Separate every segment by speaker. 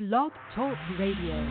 Speaker 1: Blog Talk Radio.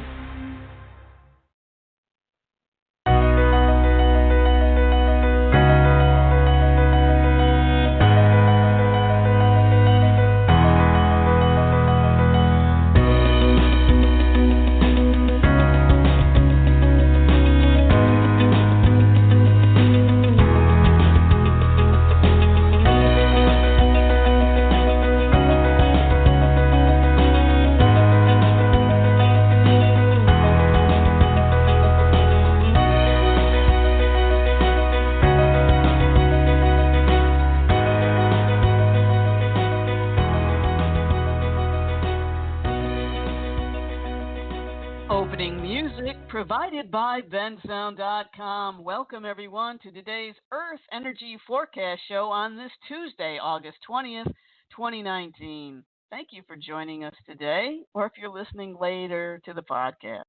Speaker 2: Provided by bensound.com. Welcome, everyone, to today's Earth Energy Forecast Show on this Tuesday, August 20th, 2019. Thank you for joining us today, or if you're listening later to the podcast.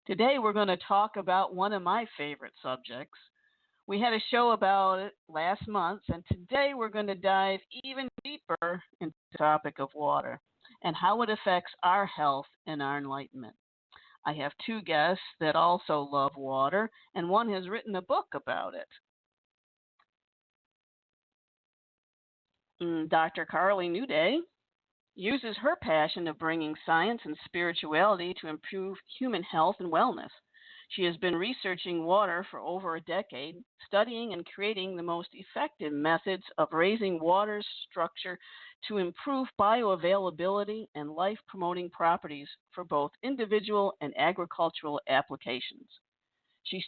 Speaker 2: Today, we're going to talk about one of my favorite subjects. We had a show about it last month, and today we're going to dive even deeper into the topic of water and how it affects our health and our enlightenment. I have two guests that also love water, and one has written a book about it. Dr. Carly Nuday uses her passion of bringing science and spirituality to improve human health and wellness. She has been researching water for over a decade, studying and creating the most effective methods of raising water's structure to improve bioavailability and life-promoting properties for both individual and agricultural applications. She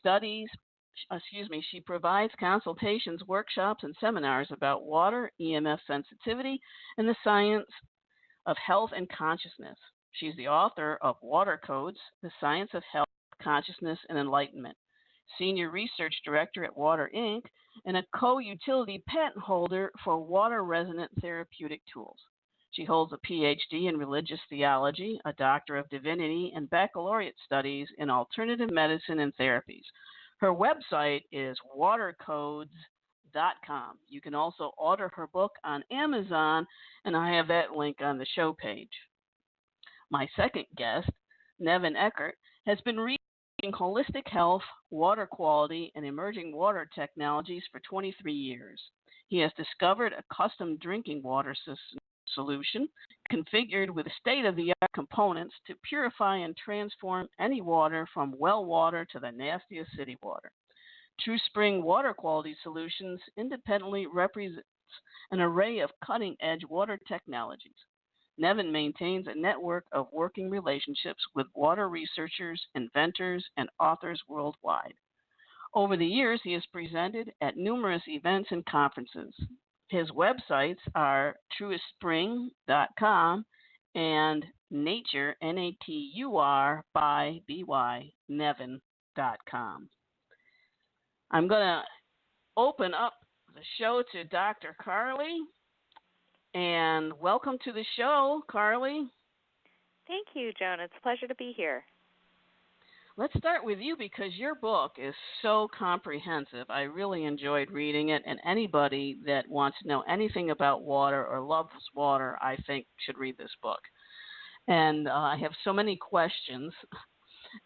Speaker 2: provides consultations, workshops, and seminars about water, EMF sensitivity, and the science of health and consciousness. She's the author of Water Codes, The Science of Health, Consciousness, and Enlightenment, Senior Research Director at Water Inc., and a co-utility patent holder for water-resonant therapeutic tools. She holds a PhD in religious theology, a Doctor of Divinity, and baccalaureate studies in alternative medicine and therapies. Her website is watercodes.com. You can also order her book on Amazon, and I have that link on the show page. My second guest, Nevin Eckert, has been researching holistic health, water quality, and emerging water technologies for 23 years. He has discovered a custom drinking water solution configured with state-of-the-art components to purify and transform any water from well water to the nastiest city water. True Spring Water Quality Solutions independently represents an array of cutting-edge water technologies. Nevin maintains a network of working relationships with water researchers, inventors, and authors worldwide. Over the years, he has presented at numerous events and conferences. His websites are truestspring.com and nature, N-A-T-U-R, by B-Y, Nevin.com. I'm going to open up the show to Dr. Carly. And welcome to the show, Carly.
Speaker 3: Thank you, Joan. It's a pleasure to be here.
Speaker 2: Let's start with you because your book is so comprehensive. I really enjoyed reading it, and anybody that wants to know anything about water or loves water, I think, should read this book. And I have so many questions,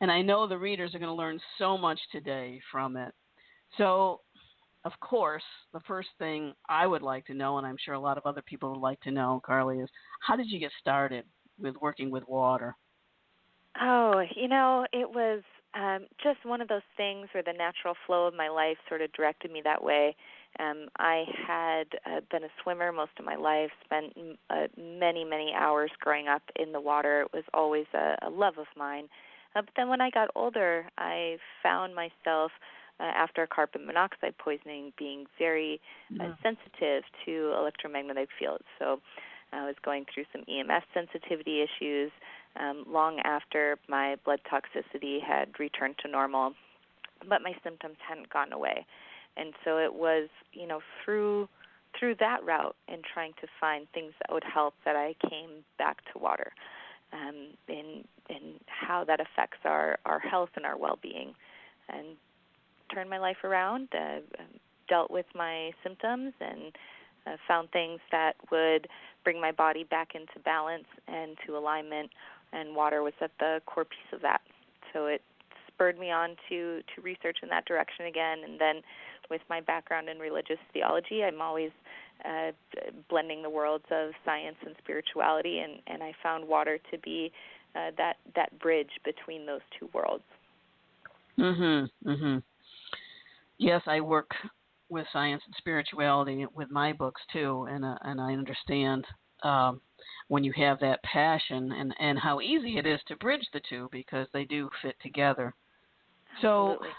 Speaker 2: and I know the readers are going to learn so much today from it. So, of course, the first thing I would like to know, and I'm sure a lot of other people would like to know, Carly, is how did you get started with working with water?
Speaker 3: Oh, it was just one of those things where the natural flow of my life sort of directed me that way. I had been a swimmer most of my life, spent many, many hours growing up in the water. It was always a love of mine. But then when I got older, I found myself after carbon monoxide poisoning, being very sensitive to electromagnetic fields. So I was going through some EMF sensitivity issues long after my blood toxicity had returned to normal, but my symptoms hadn't gone away. And so it was, through that route and trying to find things that would help that I came back to water and how that affects our health and our well-being. And turned my life around, dealt with my symptoms, and found things that would bring my body back into balance and to alignment and water was at the core piece of that. So it spurred me on to research in that direction again. And then with my background in religious theology, I'm always blending the worlds of science and spirituality, and I found water to be that bridge between those two worlds.
Speaker 2: Yes, I work with science and spirituality with my books too, and I understand when you have that passion and how easy it is to bridge the two because they do fit together.
Speaker 3: Absolutely.
Speaker 2: So,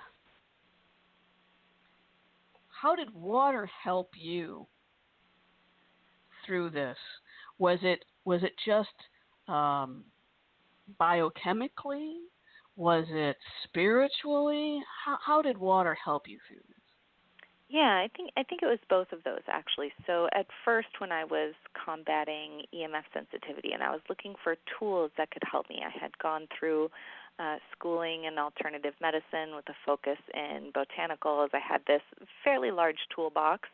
Speaker 2: how did water help you through this? Was it just biochemically? Was it spiritually? How did water help you through this?
Speaker 3: Yeah, I think it was both of those actually. So at first when I was combating EMF sensitivity and I was looking for tools that could help me, I had gone through schooling in alternative medicine with a focus in botanicals. I had this fairly large toolbox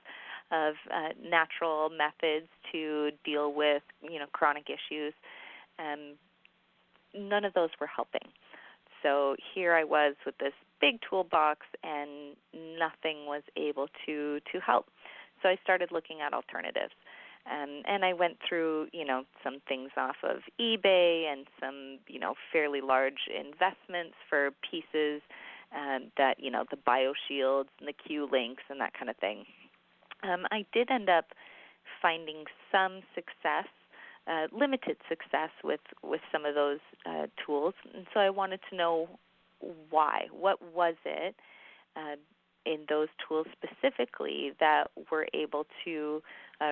Speaker 3: of natural methods to deal with, chronic issues. None of those were helping. So here I was with this big toolbox and nothing was able to help. So I started looking at alternatives. And I went through, some things off of eBay and some, fairly large investments for pieces that, the BioShields and the Q-Links and that kind of thing. I did end up finding some success, limited success with some of those tools. And so I wanted to know why. What was it in those tools specifically that were able to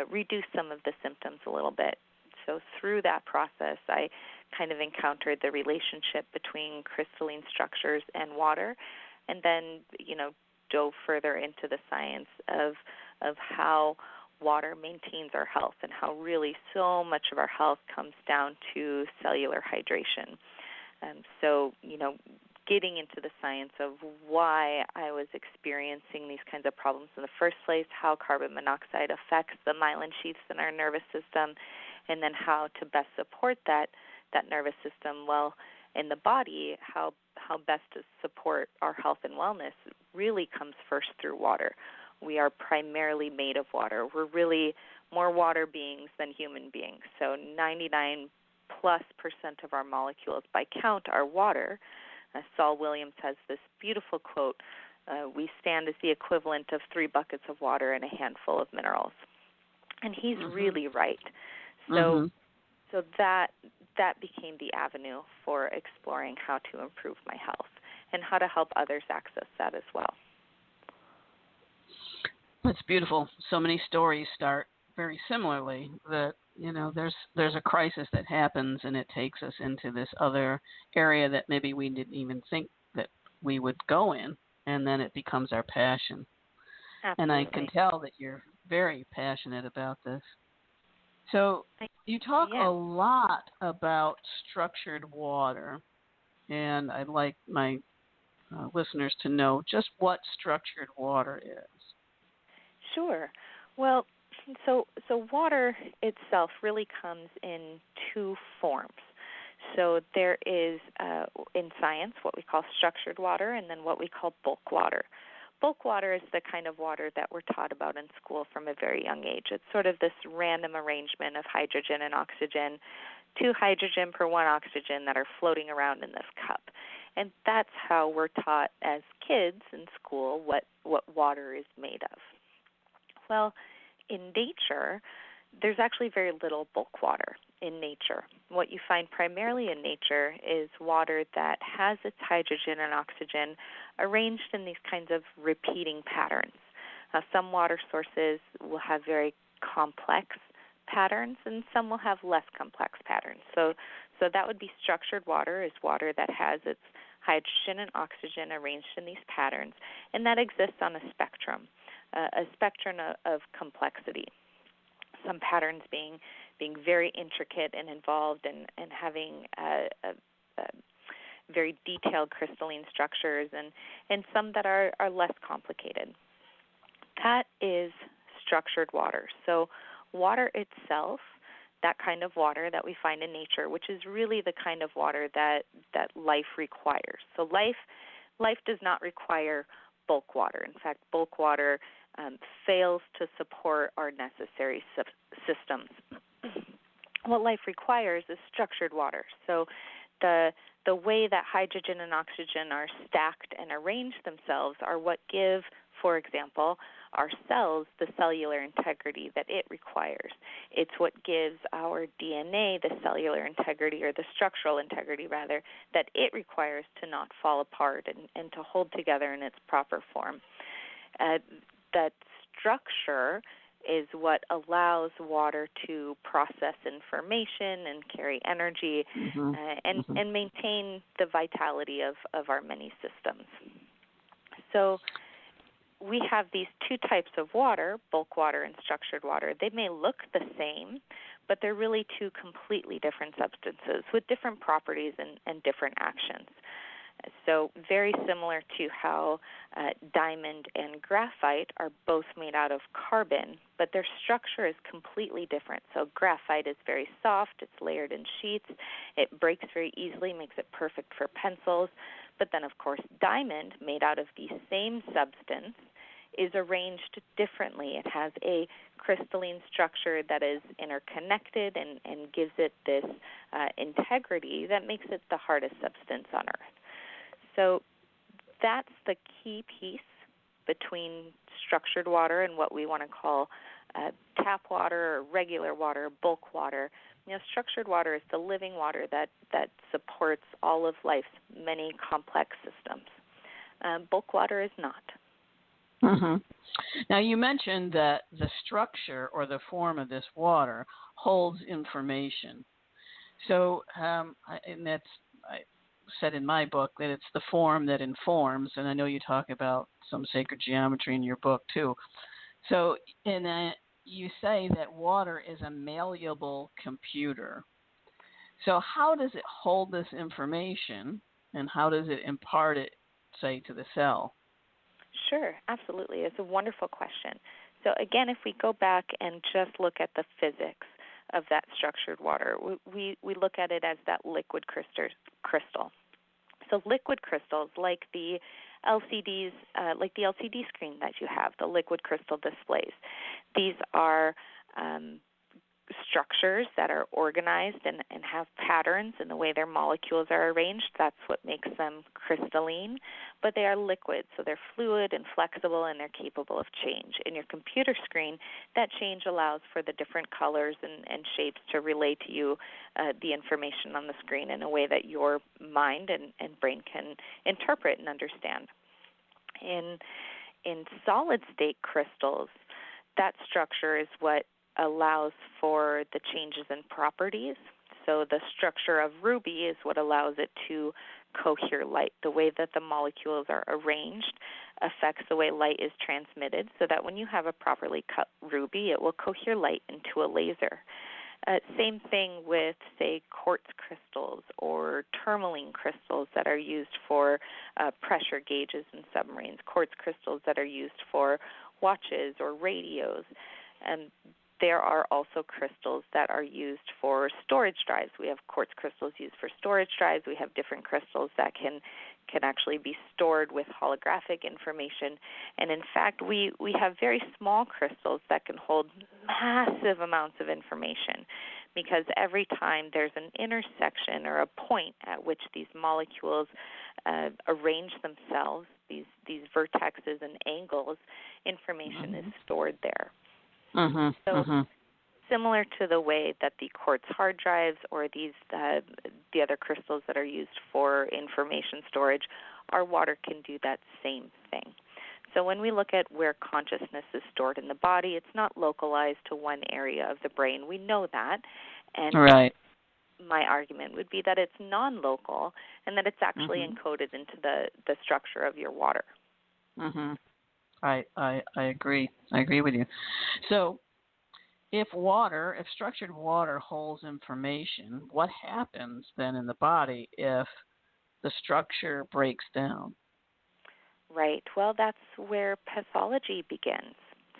Speaker 3: reduce some of the symptoms a little bit? So through that process, I kind of encountered the relationship between crystalline structures and water, and then, dove further into the science of how water maintains our health and how really so much of our health comes down to cellular hydration. So, getting into the science of why I was experiencing these kinds of problems in the first place, how carbon monoxide affects the myelin sheaths in our nervous system, and then how to best support that nervous system well in the body, how best to support our health and wellness really comes first through water. We are primarily made of water. We're really more water beings than human beings. So 99+% of our molecules by count are water. Saul Williams has this beautiful quote, we stand as the equivalent of 3 buckets of water and a handful of minerals. And he's really right. So that became the avenue for exploring how to improve my health and how to help others access that as well.
Speaker 2: That's beautiful. So many stories start very similarly. That there's a crisis that happens, and it takes us into this other area that maybe we didn't even think that we would go in, and then it becomes our passion.
Speaker 3: Absolutely.
Speaker 2: And I can tell that you're very passionate about this. So you talk a lot about structured water, and I'd like my listeners to know just what structured water is.
Speaker 3: Sure. Well, so water itself really comes in 2 forms. So there is, in science, what we call structured water and then what we call bulk water. Bulk water is the kind of water that we're taught about in school from a very young age. It's sort of this random arrangement of hydrogen and oxygen, 2 hydrogen per 1 oxygen that are floating around in this cup. And that's how we're taught as kids in school what water is made of. Well, in nature, there's actually very little bulk water in nature. What you find primarily in nature is water that has its hydrogen and oxygen arranged in these kinds of repeating patterns. Some water sources will have very complex patterns, and some will have less complex patterns. So that would be structured water, is water that has its hydrogen and oxygen arranged in these patterns, and that exists on a spectrum of complexity. Some patterns being very intricate and involved and having very detailed crystalline structures, and some that are less complicated. That is structured water. So water itself that kind of water that we find in nature, which is really the kind of water that life requires. So life does not require bulk water. In fact, bulk water fails to support our necessary systems. What life requires is structured water. So the way that hydrogen and oxygen are stacked and arranged themselves are what give, for example, our cells the cellular integrity that it requires. It's what gives our DNA the cellular integrity, or the structural integrity, rather, that it requires to not fall apart and to hold together in its proper form. That structure is what allows water to process information and carry energy and maintain the vitality of our many systems. So we have these two types of water, bulk water and structured water. They may look the same, but they're really two completely different substances with different properties and different actions. So very similar to how diamond and graphite are both made out of carbon, but their structure is completely different. So graphite is very soft, it's layered in sheets, it breaks very easily, makes it perfect for pencils. But then, of course, diamond, made out of the same substance, is arranged differently. It has a crystalline structure that is interconnected and gives it this integrity that makes it the hardest substance on Earth. So that's the key piece between structured water and what we want to call tap water or regular water, bulk water. Structured water is the living water that supports all of life's many complex systems. Bulk water is not.
Speaker 2: Mm-hmm. Now, you mentioned that the structure or the form of this water holds information. So, and that's, I said in my book that it's the form that informs, and I know you talk about some sacred geometry in your book too. So, you say that water is a malleable computer. So how does it hold this information, and how does it impart it, say, to the cell?
Speaker 3: Sure, absolutely. It's a wonderful question. So again, if we go back and just look at the physics of that structured water, we look at it as that liquid crystal. So liquid crystals, like the LCDs, like the LCD screen that you have, the liquid crystal displays, these are structures that are organized and have patterns in the way their molecules are arranged. That's what makes them crystalline. But they are liquid, so they're fluid and flexible, and they're capable of change. In your computer screen, that change allows for the different colors and shapes to relay to you the information on the screen in a way that your mind and brain can interpret and understand. In solid-state crystals, that structure is what allows for the changes in properties. So the structure of ruby is what allows it to cohere light. The way that the molecules are arranged affects the way light is transmitted, so that when you have a properly cut ruby, it will cohere light into a laser. Same thing with, say, quartz crystals or tourmaline crystals that are used for pressure gauges in submarines, quartz crystals that are used for watches or radios. And there are also crystals that are used for storage drives. We have quartz crystals used for storage drives. We have different crystals that can actually be stored with holographic information. And in fact, we have very small crystals that can hold massive amounts of information, because every time there's an intersection or a point at which these molecules arrange themselves, these vertexes and angles, information is stored there. Similar to the way that the quartz hard drives or the other crystals that are used for information storage, our water can do that same thing. So when we look at where consciousness is stored in the body, it's not localized to one area of the brain. We know that. And
Speaker 2: right.
Speaker 3: My argument would be that it's non-local and that it's actually encoded into the structure of your water.
Speaker 2: I agree. I agree with you. So if structured water holds information, what happens then in the body if the structure breaks down?
Speaker 3: Right. Well, that's where pathology begins.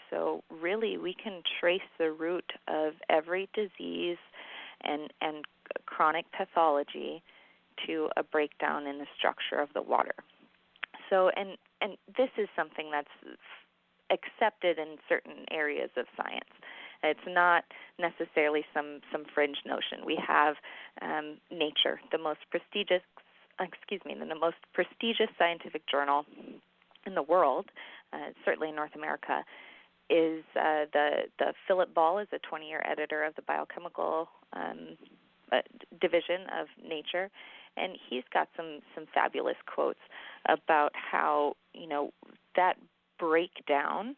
Speaker 3: So really, we can trace the root of every disease and chronic pathology to a breakdown in the structure of the water. So, and this is something that's accepted in certain areas of science. It's not necessarily some fringe notion. We have Nature, the most prestigious scientific journal in the world, certainly in North America, is the Philip Ball is a 20-year editor of the biochemical division of Nature, and he's got some fabulous quotes about how, that breakdown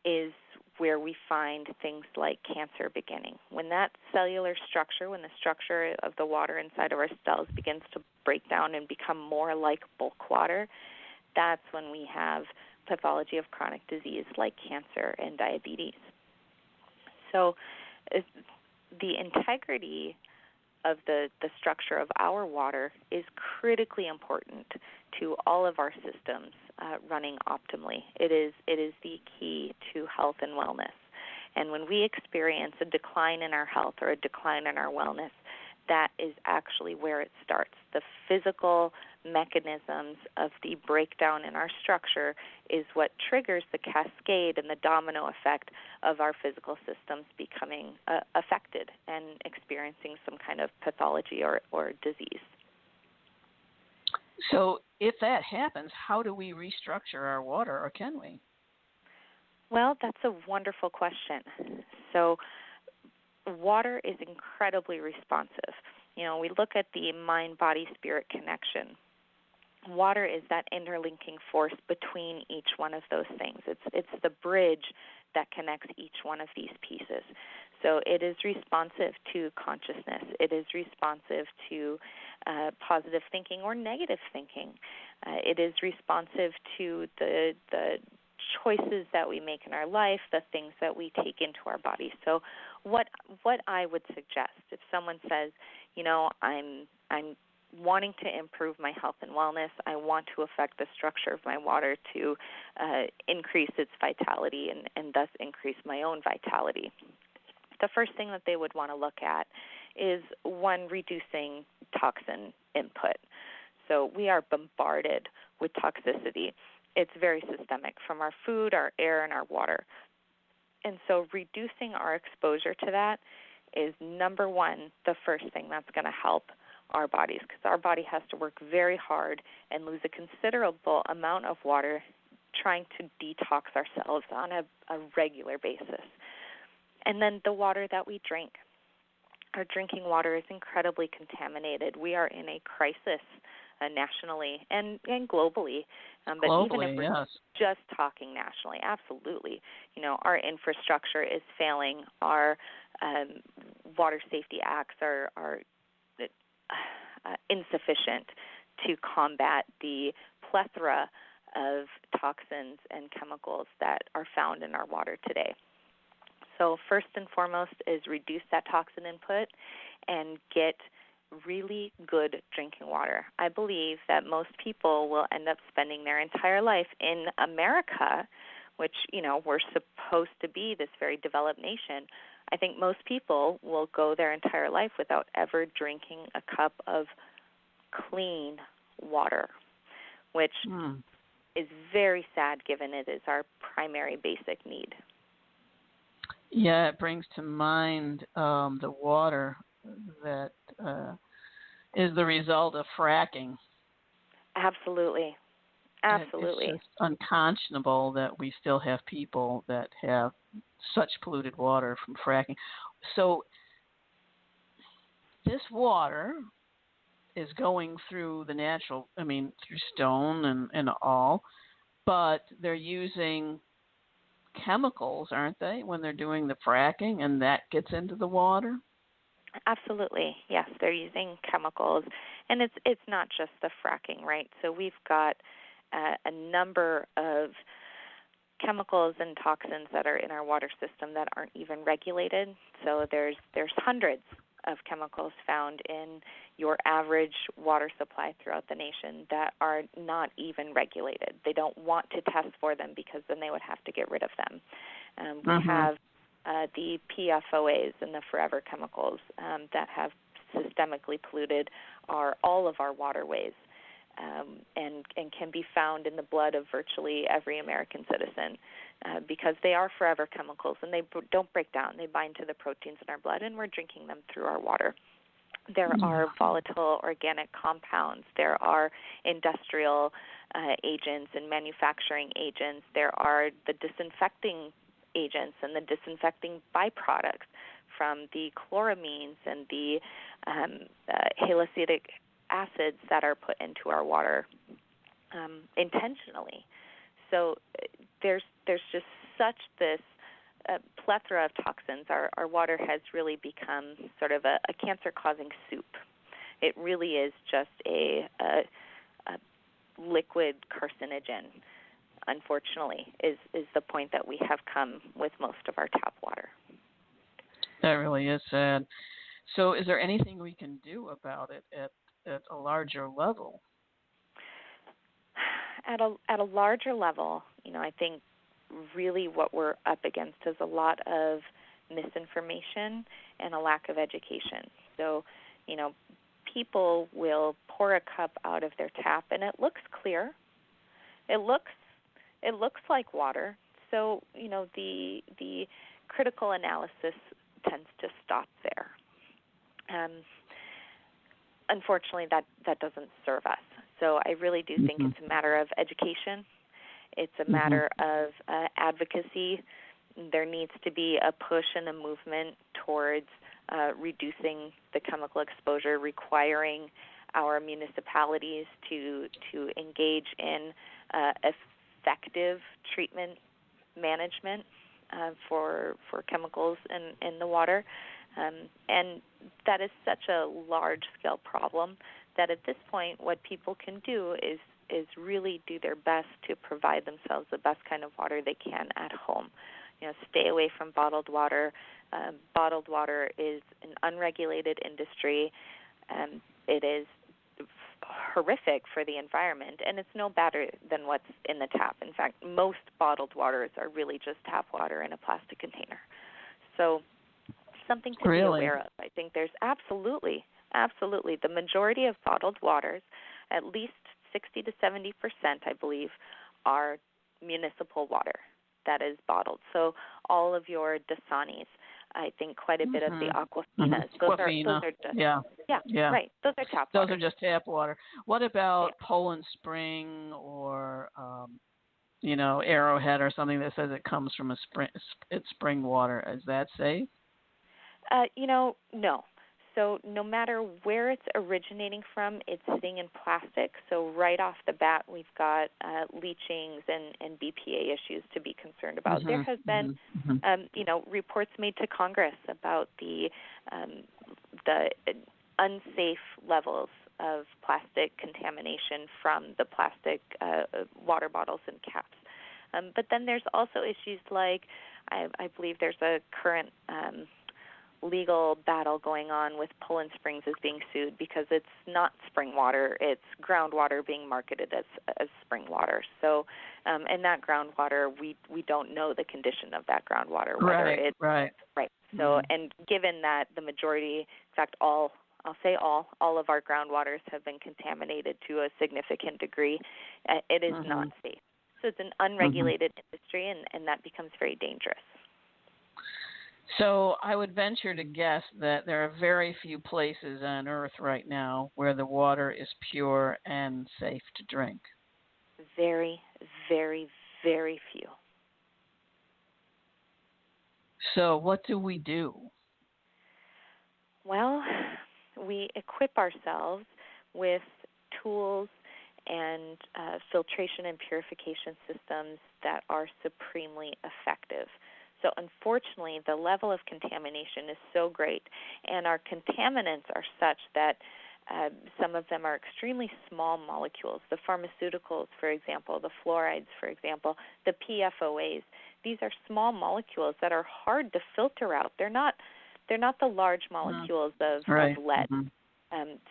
Speaker 3: is where we find things like cancer beginning. When that cellular structure, when the structure of the water inside of our cells begins to break down and become more like bulk water, that's when we have pathology of chronic disease like cancer and diabetes. So the integrity of the structure of our water is critically important to all of our systems running optimally. It is the key to health and wellness. And when we experience a decline in our health or a decline in our wellness, that is actually where it starts. The physical mechanisms of the breakdown in our structure is what triggers the cascade and the domino effect of our physical systems becoming affected and experiencing some kind of pathology or disease.
Speaker 2: So if that happens, how do we restructure our water, or can we?
Speaker 3: Well, that's a wonderful question. So water is incredibly responsive. We look at the mind-body-spirit connection. Water is that interlinking force between each one of those things. It's the bridge that connects each one of these pieces. So it is responsive to consciousness. It is responsive to positive thinking or negative thinking. It is responsive to the choices that we make in our life, the things that we take into our body. So what I would suggest, if someone says, I'm wanting to improve my health and wellness, I want to affect the structure of my water to increase its vitality and thus increase my own vitality, the first thing that they would want to look at is, one, reducing toxin input. So we are bombarded with toxicity. It's very systemic from our food, our air, and our water. And so reducing our exposure to that is, number one, the first thing that's going to help our bodies, because our body has to work very hard and lose a considerable amount of water trying to detox ourselves on a regular basis. And then the water that we drink. Our drinking water is incredibly contaminated. We are in a crisis nationally and globally. But even if we're just talking nationally, absolutely. Our infrastructure is failing. Our water safety acts are insufficient to combat the plethora of toxins and chemicals that are found in our water today. So first and foremost is reduce that toxin input and get really good drinking water. I believe that most people will end up spending their entire life in America, which, we're supposed to be this very developed nation. I think most people will go their entire life without ever drinking a cup of clean water, which is very sad given it is our primary basic need.
Speaker 2: Yeah, it brings to mind the water that is the result of fracking.
Speaker 3: Absolutely. Absolutely.
Speaker 2: It's just unconscionable that we still have people that have such polluted water from fracking. So this water is going through the natural, through stone and all, but they're using chemicals, aren't they, when they're doing the fracking, and that gets into the water?
Speaker 3: Absolutely, yes. They're using chemicals, and it's not just the fracking, right? So we've got a number of chemicals and toxins that are in our water system that aren't even regulated. So there's hundreds of chemicals found in your average water supply throughout the nation that are not even regulated. They don't want to test for them because then they would have to get rid of them. We have the PFOAs and the forever chemicals that have systemically polluted all of our waterways, and can be found in the blood of virtually every American citizen, because they are forever chemicals and they don't break down. They bind to the proteins in our blood, and we're drinking them through our water. There are volatile organic compounds. There are industrial agents and manufacturing agents. There are the disinfecting agents and the disinfecting byproducts from the chloramines and the haloacetic acids that are put into our water intentionally. So there's just such this plethora of toxins. Our water has really become sort of a cancer-causing soup. It really is just a liquid carcinogen, unfortunately, is the point that we have come with most of our tap water.
Speaker 2: That really is sad. So is there anything we can do about it at a larger level?
Speaker 3: At a larger level, I think really what we're up against is a lot of misinformation and a lack of education. So, people will pour a cup out of their tap and it looks clear. It looks like water. So, the critical analysis tends to stop there. Unfortunately, that doesn't serve us. So I really do think it's a matter of education. It's a matter of advocacy. There needs to be a push and a movement towards reducing the chemical exposure, requiring our municipalities to engage in effective treatment management for chemicals in the water. And that is such a large-scale problem that at this point what people can do is really do their best to provide themselves the best kind of water they can at home. Stay away from bottled water. Bottled water is an unregulated industry. It is horrific for the environment, and it's no better than what's in the tap. In fact, most bottled waters are really just tap water in a plastic container. So something to be aware of. I think there's absolutely, the majority of bottled waters, at least 60 to 70%, I believe, are municipal water that is bottled. So all of your Dasanis, I think quite a bit of the Aquafinas. Those are just, right. Those are tap water.
Speaker 2: Those are just tap water. What about Poland Spring or, Arrowhead or something that says it comes from it's spring water? Is that safe?
Speaker 3: No. So no matter where it's originating from, it's sitting in plastic. So right off the bat, we've got leachings and BPA issues to be concerned about. There has been, reports made to Congress about the unsafe levels of plastic contamination from the plastic water bottles and caps. But then there's also issues like I believe there's a current legal battle going on with Poland Springs is being sued because it's not spring water, it's groundwater being marketed as spring water. So, and that groundwater, we don't know the condition of that groundwater. Right. So, and given that the majority, in fact, all of our groundwaters have been contaminated to a significant degree, it is not safe. So it's an unregulated industry, and that becomes very dangerous.
Speaker 2: So I would venture to guess that there are very few places on Earth right now where the water is pure and safe to drink.
Speaker 3: Very, very, very few.
Speaker 2: So what do we do?
Speaker 3: Well, we equip ourselves with tools and filtration and purification systems that are supremely effective. So unfortunately, the level of contamination is so great, and our contaminants are such that some of them are extremely small molecules. The pharmaceuticals, for example, the fluorides, for example, the PFOAs. These are small molecules that are hard to filter out. They're not the large molecules of lead.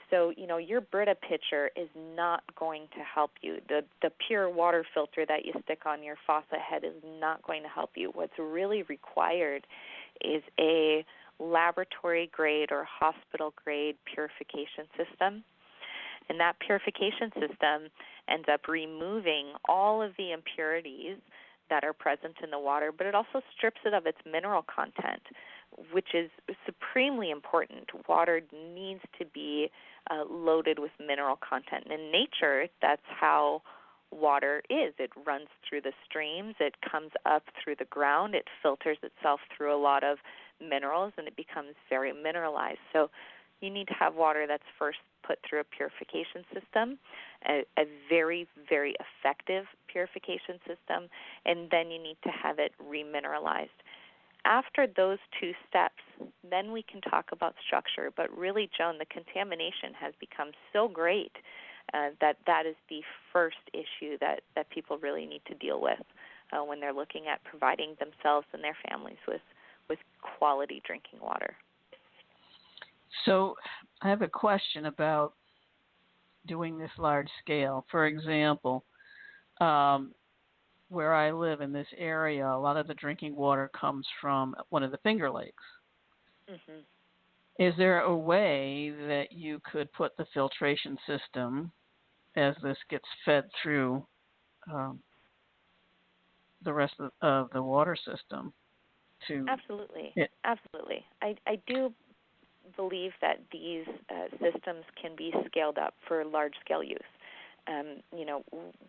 Speaker 3: So, your Brita pitcher is not going to help you. The pure water filter that you stick on your faucet head is not going to help you. What's really required is a laboratory-grade or hospital-grade purification system. And that purification system ends up removing all of the impurities that are present in the water, but it also strips it of its mineral content, which is supremely important. Water needs to be loaded with mineral content. And in nature, that's how water is. It runs through the streams, it comes up through the ground, it filters itself through a lot of minerals, and it becomes very mineralized. So you need to have water that's first put through a purification system, a very, very effective purification system, and then you need to have it remineralized. After those two steps, then we can talk about structure. But really, Joan, the contamination has become so great that is the first issue that people really need to deal with when they're looking at providing themselves and their families with quality drinking water.
Speaker 2: So I have a question about doing this large scale. For example, where I live in this area, a lot of the drinking water comes from one of the Finger Lakes. Mm-hmm. Is there a way that you could put the filtration system as this gets fed through the rest of the water system?
Speaker 3: Absolutely. Absolutely. I do believe that these systems can be scaled up for large-scale use.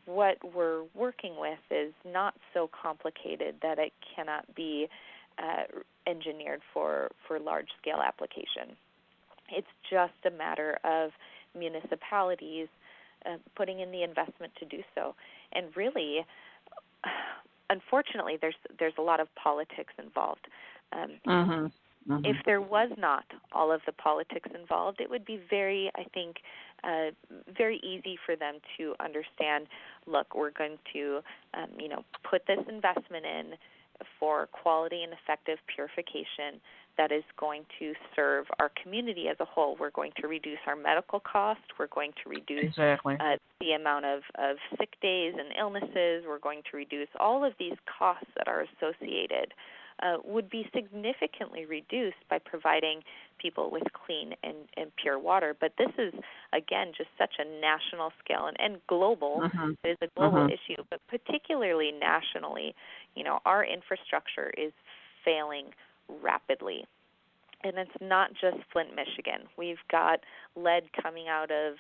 Speaker 3: What we're working with is not so complicated that it cannot be engineered for large-scale application. It's just a matter of municipalities putting in the investment to do so. And really, unfortunately, there's a lot of politics involved. Mm-hmm. If there was not all of the politics involved, it would be very easy for them to understand, look, we're going to, put this investment in for quality and effective purification that is going to serve our community as a whole. We're going to reduce our medical costs. We're going to reduce the amount of sick days and illnesses. We're going to reduce all of these costs that are associated would be significantly reduced by providing people with clean and pure water. But this is, again, just such a national scale and global. Mm-hmm. It is a global issue, but particularly nationally, our infrastructure is failing rapidly. And it's not just Flint, Michigan. We've got lead coming out of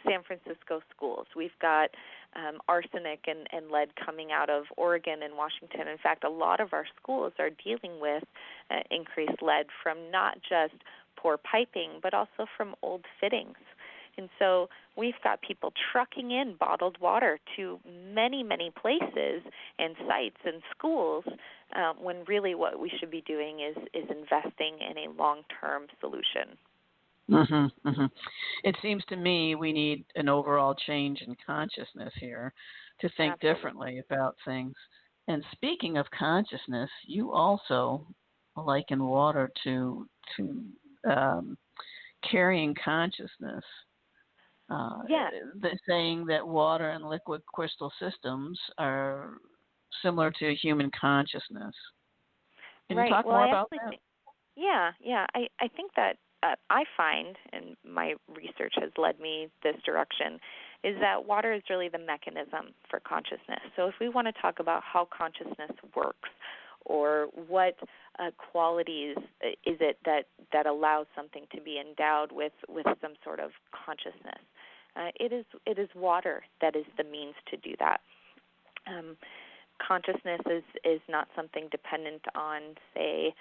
Speaker 3: San Francisco schools. We've got arsenic and lead coming out of Oregon and Washington. In fact, a lot of our schools are dealing with increased lead from not just poor piping, but also from old fittings. And so we've got people trucking in bottled water to many, many places and sites and schools when really what we should be doing is investing in a long-term solution.
Speaker 2: Mm-hmm, mm-hmm. It seems to me we need an overall change in consciousness here to think
Speaker 3: Absolutely.
Speaker 2: differently about things. And speaking of consciousness, you also liken water to carrying consciousness. Saying that water and liquid crystal systems are similar to human consciousness. Can you talk more about that?
Speaker 3: I think that I find, and my research has led me this direction, is that water is really the mechanism for consciousness. So if we want to talk about how consciousness works, or what qualities is it that allows something to be endowed with some sort of consciousness, it is water that is the means to do that. Consciousness is not something dependent on, say,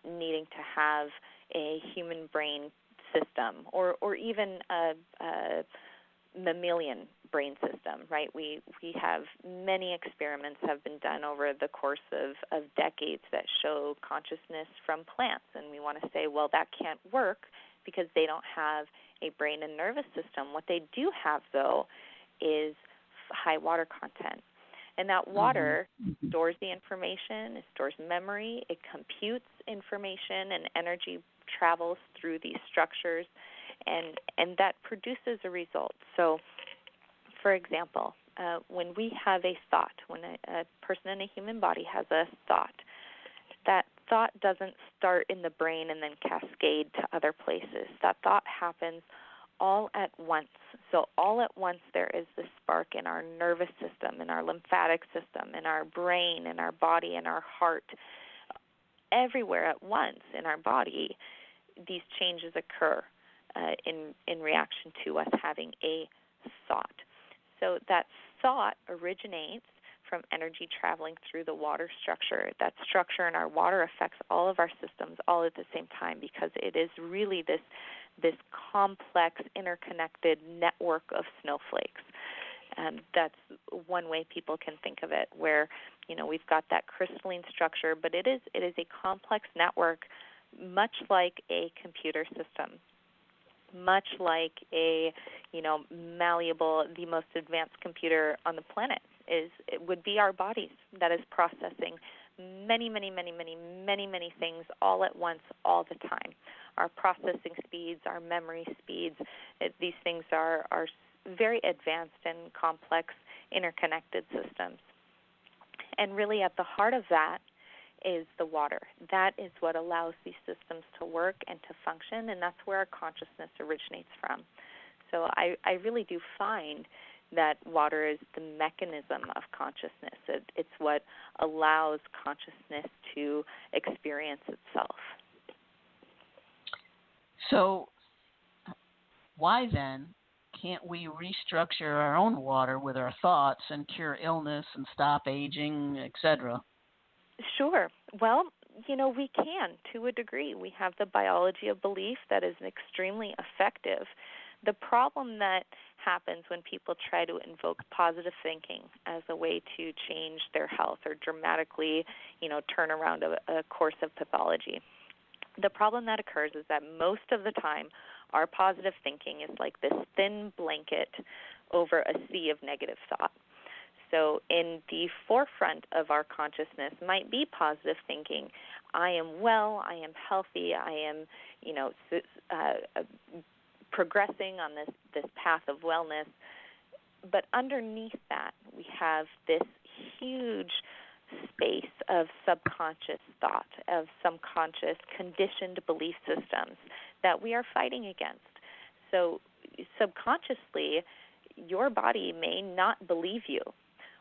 Speaker 3: needing to have a human brain system or even a mammalian brain system, right? We have many experiments have been done over the course of decades that show consciousness from plants, and we want to say, well, that can't work because they don't have a brain and nervous system. What they do have, though, is high water content. And that water stores the information, it stores memory, it computes information, and energy travels through these structures, and that produces a result. So, for example, when we have a thought, when a person in a human body has a thought, that thought doesn't start in the brain and then cascade to other places. That thought happens all at once. So all at once there is this spark in our nervous system, in our lymphatic system, in our brain, in our body, in our heart. Everywhere at once in our body, these changes occur in reaction to us having a thought. So that thought originates from energy traveling through the water structure. That structure in our water affects all of our systems all at the same time, because it is really this complex, interconnected network of snowflakes. And that's one way people can think of it, where, you know, we've got that crystalline structure, but it is a complex network, much like a computer system, much like a, you know, malleable, the most advanced computer on the planet it would be our bodies that is processing many things all at once, all the time. Our processing speeds, our memory speeds, these things are very advanced and complex, interconnected systems. And really at the heart of that is the water. That is what allows these systems to work and to function, and that's where our consciousness originates from. So I really do find that water is the mechanism of consciousness. It's what allows consciousness to experience itself.
Speaker 2: So why then can't we restructure our own water with our thoughts and cure illness and stop aging, etc.?
Speaker 3: Sure. Well, you know, we can to a degree. We have the biology of belief that is extremely effective. The problem that happens when people try to invoke positive thinking as a way to change their health or dramatically, you know, turn around a course of pathology, the problem that occurs is that most of the time our positive thinking is like this thin blanket over a sea of negative thought. So in the forefront of our consciousness might be positive thinking. I am well, I am healthy, I am, you know, progressing on this path of wellness. But underneath that, we have this huge space of subconscious thought, of subconscious conditioned belief systems that we are fighting against. So subconsciously, your body may not believe you,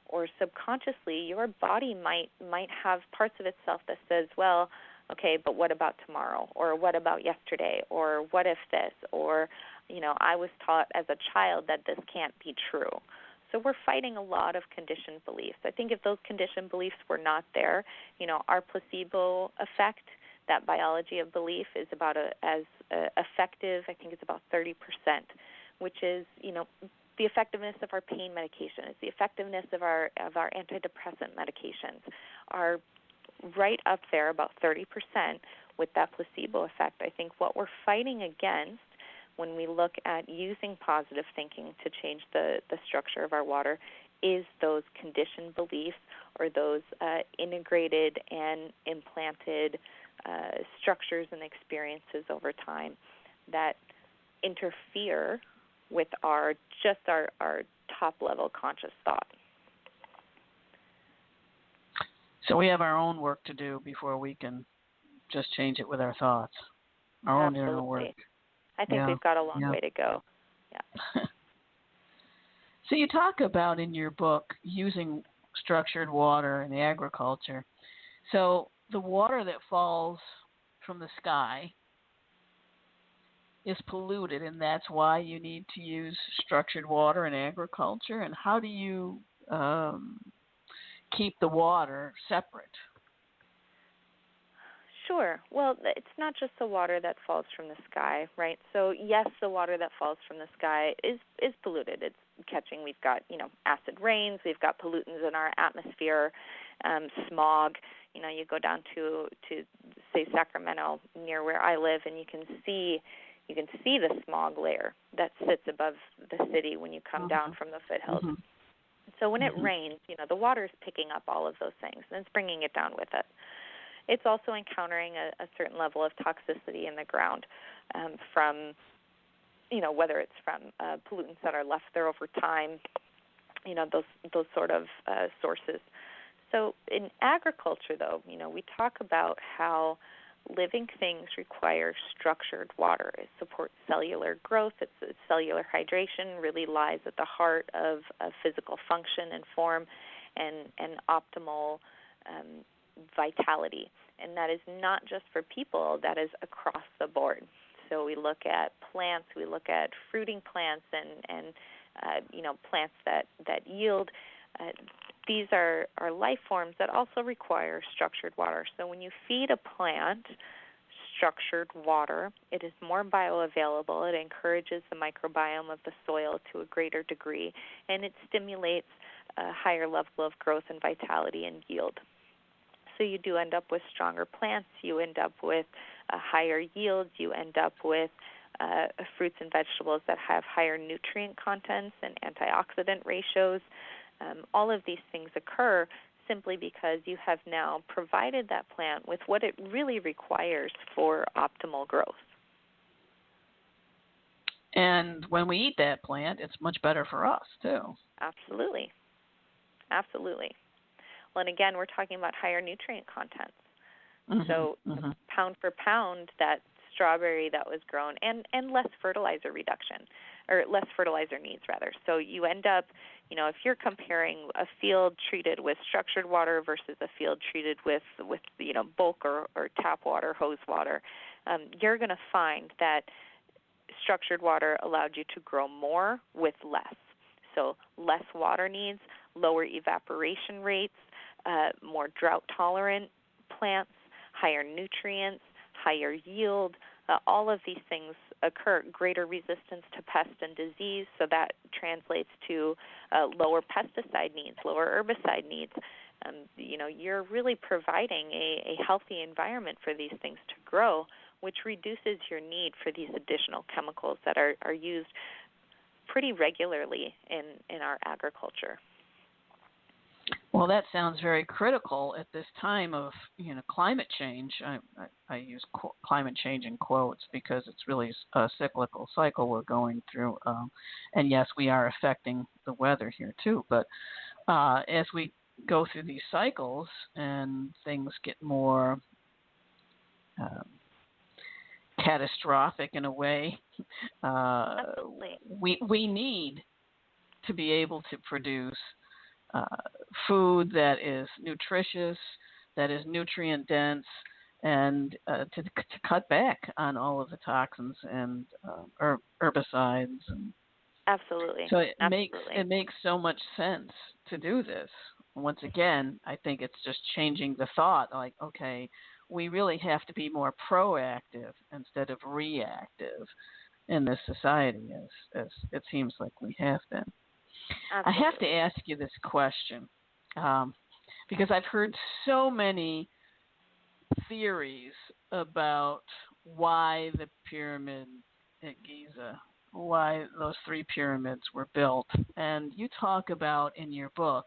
Speaker 3: or subconsciously, your body might have parts of itself that says, well, okay, but what about tomorrow? Or what about yesterday? Or what if this? Or, you know, I was taught as a child that this can't be true. So we're fighting a lot of conditioned beliefs. I think if those conditioned beliefs were not there, you know, our placebo effect, that biology of belief, is about as effective. I think it's about 30%, which is, you know, the effectiveness of our pain medication. It's the effectiveness of our antidepressant medications are right up there, about 30%, with that placebo effect. I think what we're fighting against when we look at using positive thinking to change the structure of our water is those conditioned beliefs, or those integrated and implanted structures and experiences over time that interfere with our top-level conscious thought.
Speaker 2: So we have our own work to do before we can just change it with our thoughts, our own inner work.
Speaker 3: I think we've got a long way to go. Yeah.
Speaker 2: So you talk about in your book using structured water in the agriculture. So the water that falls from the sky is polluted, and that's why you need to use structured water in agriculture. And how do you keep the water separate?
Speaker 3: Sure. Well, it's not just the water that falls from the sky, right? So yes, the water that falls from the sky is polluted. It's catching. We've got, you know, acid rains. We've got pollutants in our atmosphere, smog. You know, you go down to say Sacramento, near where I live, and you can see the smog layer that sits above the city when you come down from the foothills. Mm-hmm. So when it rains, you know, the water is picking up all of those things, and it's bringing it down with it. It's also encountering a certain level of toxicity in the ground from, you know, whether it's from pollutants that are left there over time, you know, those sort of sources. So in agriculture, though, we talk about how living things require structured water. It supports cellular growth. It's cellular hydration really lies at the heart of physical function and form and optimal vitality. And that is not just for people, that is across the board. So we look at plants, we look at fruiting plants and plants that yield. These are life forms that also require structured water. So when you feed a plant structured water, it is more bioavailable. It encourages the microbiome of the soil to a greater degree, and it stimulates a higher level of growth and vitality and yield. So you do end up with stronger plants. You end up with higher yields. You end up with fruits and vegetables that have higher nutrient contents and antioxidant ratios. All of these things occur simply because you have now provided that plant with what it really requires for optimal growth.
Speaker 2: And when we eat that plant, it's much better for us, too.
Speaker 3: Absolutely. Absolutely. Well, and again, we're talking about higher nutrient contents. So pound for pound, that strawberry that was grown, and less fertilizer reduction, or less fertilizer needs, rather. So you end up, if you're comparing a field treated with structured water versus a field treated with bulk or tap water, hose water, you're going to find that structured water allowed you to grow more with less. So less water needs, lower evaporation rates, more drought-tolerant plants, higher nutrients, higher yield. All of these things occur. Greater resistance to pest and disease, so that translates to lower pesticide needs, lower herbicide needs. You're really providing a healthy environment for these things to grow, which reduces your need for these additional chemicals that are used pretty regularly in our agriculture.
Speaker 2: Well, that sounds very critical at this time of climate change. I use climate change in quotes because it's really a cyclical cycle we're going through, and yes, we are affecting the weather here too. But as we go through these cycles and things get more catastrophic in a way, we need to be able to produce food that is nutritious, that is nutrient dense, and to cut back on all of the toxins and herbicides. And
Speaker 3: absolutely.
Speaker 2: So it makes so much sense to do this. Once again, I think it's just changing the thought. Like, okay, we really have to be more proactive instead of reactive in this society, as it seems like we have been.
Speaker 3: Absolutely.
Speaker 2: I have to ask you this question because I've heard so many theories about why the pyramid at Giza, why those three pyramids were built. And you talk about in your book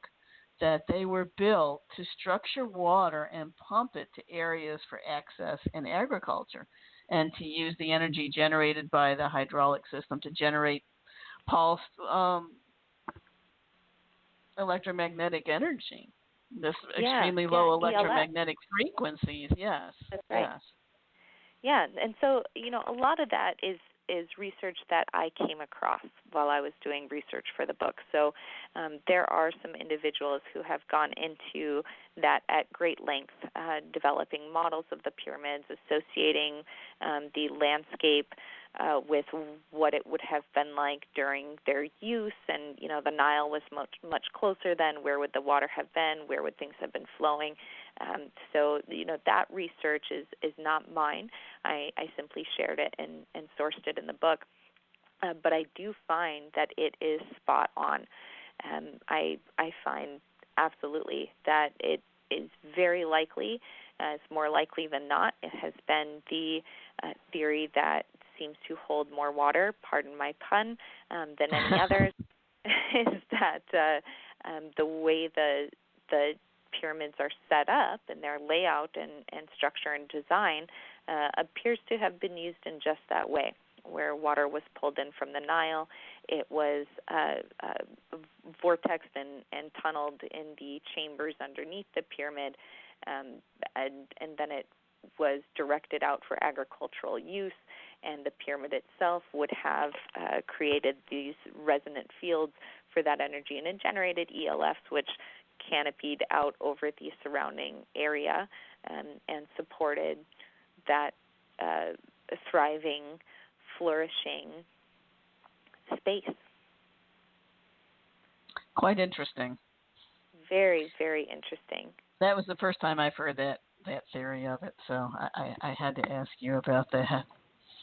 Speaker 2: that they were built to structure water and pump it to areas for access in agriculture and to use the energy generated by the hydraulic system to generate pulsed electromagnetic energy, this extremely low electromagnetic frequencies. Yes,
Speaker 3: that's right.
Speaker 2: Yes.
Speaker 3: Yeah, and so a lot of that is research that I came across while I was doing research for the book. So there are some individuals who have gone into that at great length, developing models of the pyramids, associating the landscape with what it would have been like during their use. And, the Nile was much closer then. Where would the water have been? Where would things have been flowing? So that research is not mine. I simply shared it and sourced it in the book. But I do find that it is spot on. I find absolutely that it is very likely, it's more likely than not, it has been the theory that seems to hold more water, pardon my pun, than any others, is that the way the pyramids are set up and their layout and structure and design appears to have been used in just that way. where water was pulled in from the Nile. It was vortexed and tunneled in the chambers underneath the pyramid, and then it was directed out for agricultural use, and the pyramid itself would have created these resonant fields for that energy, and it generated ELFs, which canopied out over the surrounding area and supported that thriving, flourishing space.
Speaker 2: Quite interesting.
Speaker 3: Very, very interesting.
Speaker 2: That was the first time I've heard that theory of it, so I had to ask you about that.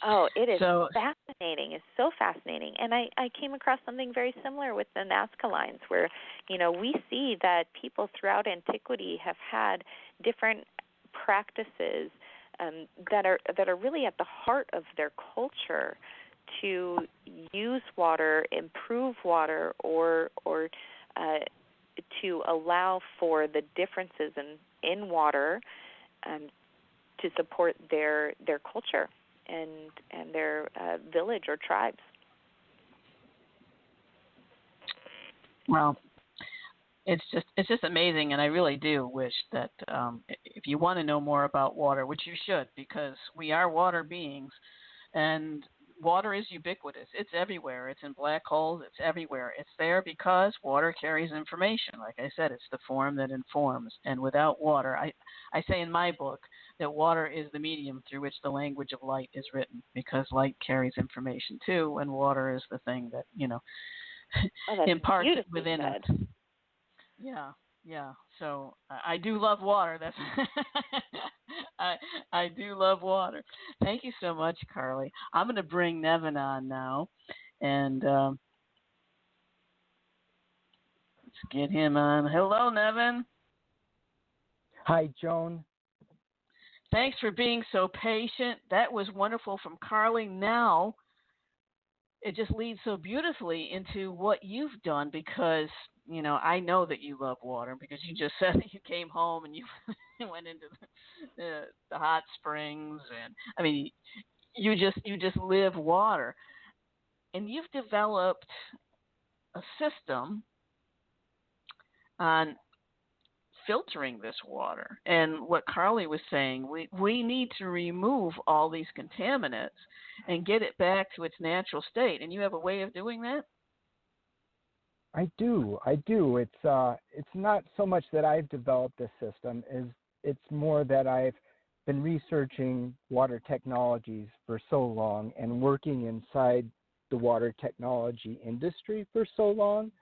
Speaker 3: Oh, it is fascinating. It's so fascinating. And I came across something very similar with the Nazca lines where, we see that people throughout antiquity have had different practices that are really at the heart of their culture to use water, improve water, or to allow for the differences in water to support their culture and their village or tribes.
Speaker 2: Well, it's just amazing, and I really do wish that if you want to know more about water, which you should, because we are water beings, and water is ubiquitous. It's everywhere. It's in black holes. It's everywhere. It's there because water carries information. Like I said, it's the form that informs. And without water, I say in my book that water is the medium through which the language of light is written, because light carries information too, and water is the thing that, imparts it within it. Yeah. So I do love water. That's I do love water. Thank you so much, Carly. I'm going to bring Nevin on now, and let's get him on. Hello, Nevin.
Speaker 1: Hi, Joan.
Speaker 2: Thanks for being so patient. That was wonderful from Carly. Now it just leads so beautifully into what you've done, because I know that you love water, because you just said that you came home and you went into the hot springs, and I mean, you just live water, and you've developed a system on filtering this water. And what Carly was saying, we need to remove all these contaminants and get it back to its natural state. And you have a way of doing that?
Speaker 1: I do. It's not so much that I've developed this system, it's more that I've been researching water technologies for so long and working inside the water technology industry for so long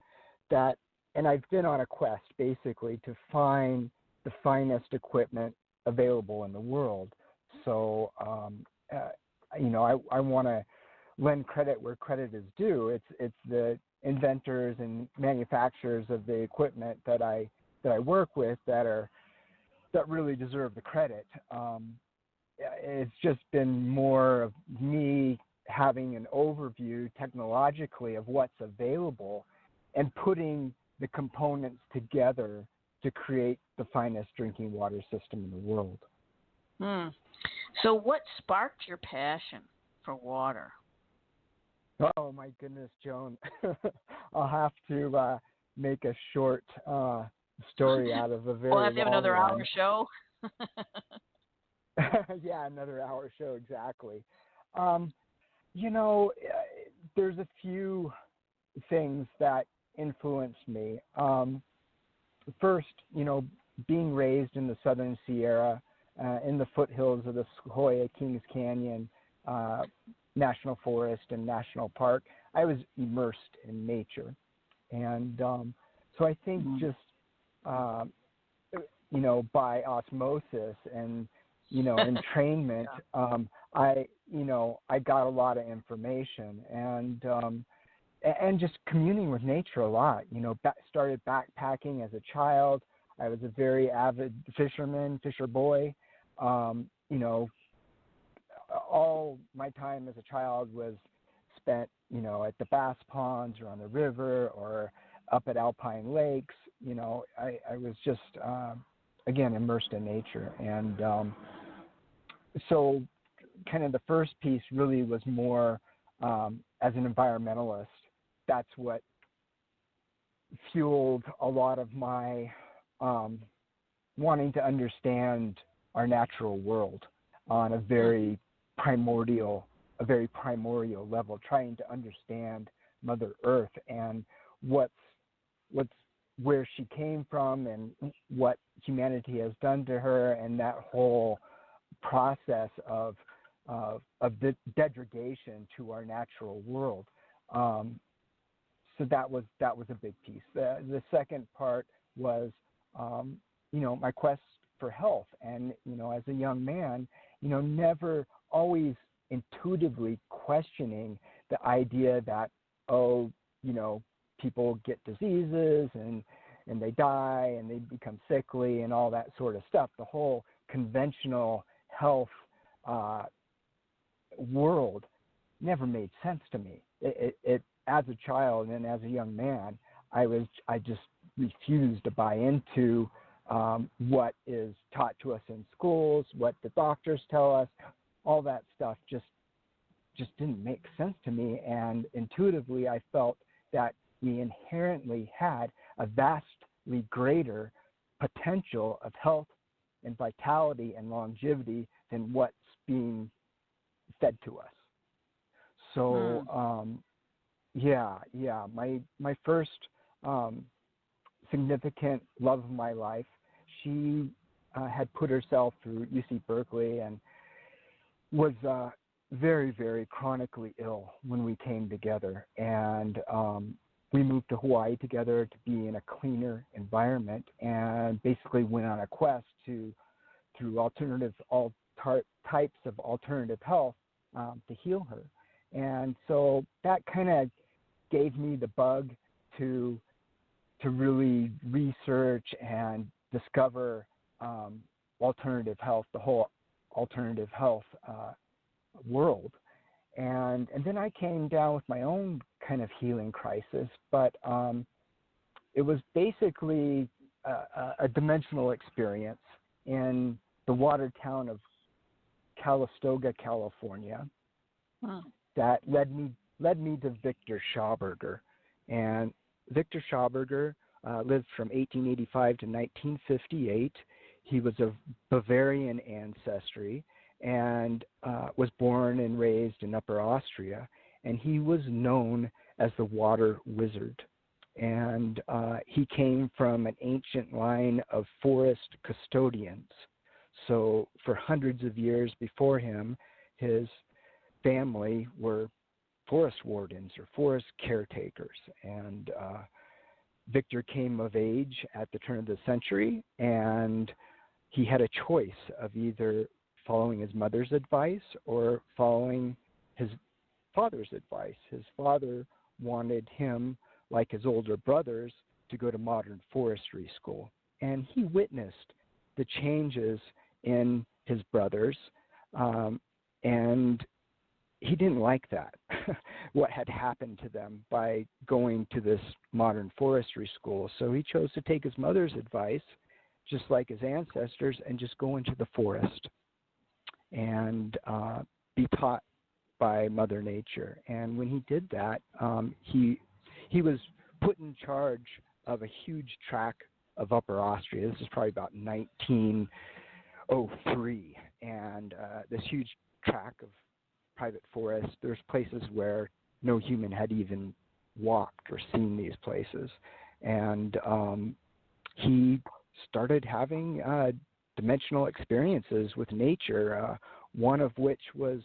Speaker 1: and I've been on a quest basically to find the finest equipment available in the world. So, I want to lend credit where credit is due. It's the inventors and manufacturers of the equipment that I work with that really deserve the credit. It's just been more of me having an overview technologically of what's available and putting the components together to create the finest drinking water system in the world.
Speaker 2: So what sparked your passion for water?
Speaker 1: Oh, my goodness, Joan. I'll have to make a short story out of a very long
Speaker 2: We'll have to have another
Speaker 1: one.
Speaker 2: hour show.
Speaker 1: Yeah, another hour show, exactly. There's a few things that influenced me. First, being raised in the Southern Sierra, in the foothills of the Sequoia Kings Canyon National Forest and National Park, I was immersed in nature. And so I think just, by osmosis and, entrainment, I got a lot of information and just communing with nature a lot. Started backpacking as a child. I was a very avid fisher boy. All my time as a child was spent, at the bass ponds or on the river or up at alpine lakes. I was just, again, immersed in nature. And so kind of the first piece really was more as an environmentalist, that's what fueled a lot of my wanting to understand our natural world on a very primordial level, trying to understand Mother Earth and what's where she came from and what humanity has done to her, and that whole process of the degradation to our natural world. So that was a big piece. The second part was, my quest for health, and as a young man, never always intuitively questioning the idea that people get diseases and they die and they become sickly and all that sort of stuff. The whole conventional health world never made sense to me. It as a child and as a young man, I just refused to buy into what is taught to us in schools, what the doctors tell us. All that stuff just didn't make sense to me, and intuitively I felt that we inherently had a vastly greater potential of health and vitality and longevity than what's being fed to us. So, my first significant love of my life, she had put herself through UC Berkeley and was very, very chronically ill when we came together. And we moved to Hawaii together to be in a cleaner environment, and basically went on a quest through all types of alternative health to heal her. And so that kind of gave me the bug to really research and discover alternative health, the whole alternative health world. And then I came down with my own kind of healing crisis, but it was basically a dimensional experience in the water town of Calistoga, California, that led me to Victor Schauberger. And Victor Schauberger lived from 1885 to 1958. He was of Bavarian ancestry and was born and raised in Upper Austria, and he was known as the water wizard. And he came from an ancient line of forest custodians. So for hundreds of years before him, his family were forest wardens or forest caretakers. And Victor came of age at the turn of the century, and he had a choice of either following his mother's advice or following his father's advice. His father wanted him, like his older brothers, to go to modern forestry school. And he witnessed the changes in his brothers, and he didn't like that, what had happened to them by going to this modern forestry school. So he chose to take his mother's advice, just like his ancestors, and just go into the forest and be taught by Mother Nature. And when he did that, he was put in charge of a huge tract of Upper Austria. This is probably about 1903, and this huge tract of private forest. There's places where no human had even walked or seen these places. And he started having dimensional experiences with nature, one of which was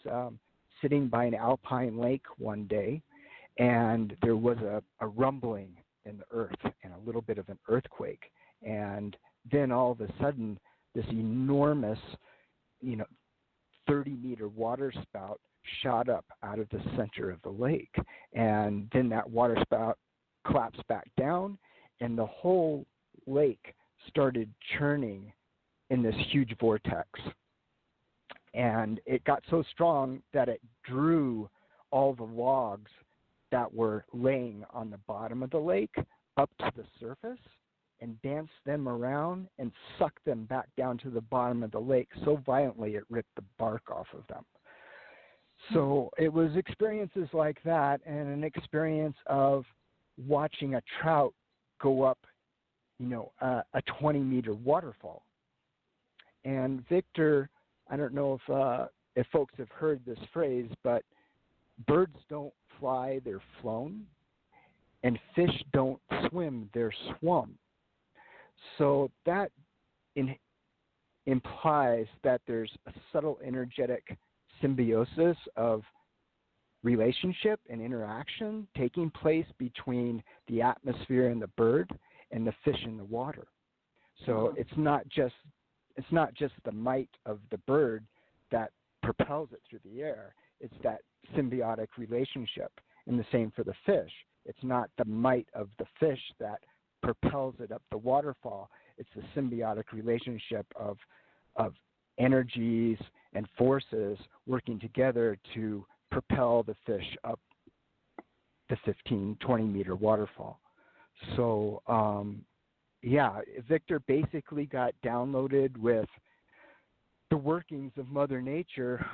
Speaker 1: sitting by an alpine lake one day, and there was a rumbling in the earth and a little bit of an earthquake. And then all of a sudden, this enormous, 30-meter water spout shot up out of the center of the lake. And then that water spout collapsed back down, and the whole lake started churning in this huge vortex. And it got so strong that it drew all the logs that were laying on the bottom of the lake up to the surface and danced them around and sucked them back down to the bottom of the lake so violently it ripped the bark off of them. So it was experiences like that, and an experience of watching a trout go up, a 20-meter waterfall. And Victor, I don't know if folks have heard this phrase, but birds don't fly, they're flown, and fish don't swim, they're swum. So that implies that there's a subtle energetic symbiosis of relationship and interaction taking place between the atmosphere and the bird and the fish in the water. So it's not just the might of the bird that propels it through the air. It's that symbiotic relationship. And the same for the fish. It's not the might of the fish that propels it up the waterfall. It's the symbiotic relationship of energies and forces working together to propel the fish up the 15, 20-meter waterfall. So, Victor basically got downloaded with the workings of Mother Nature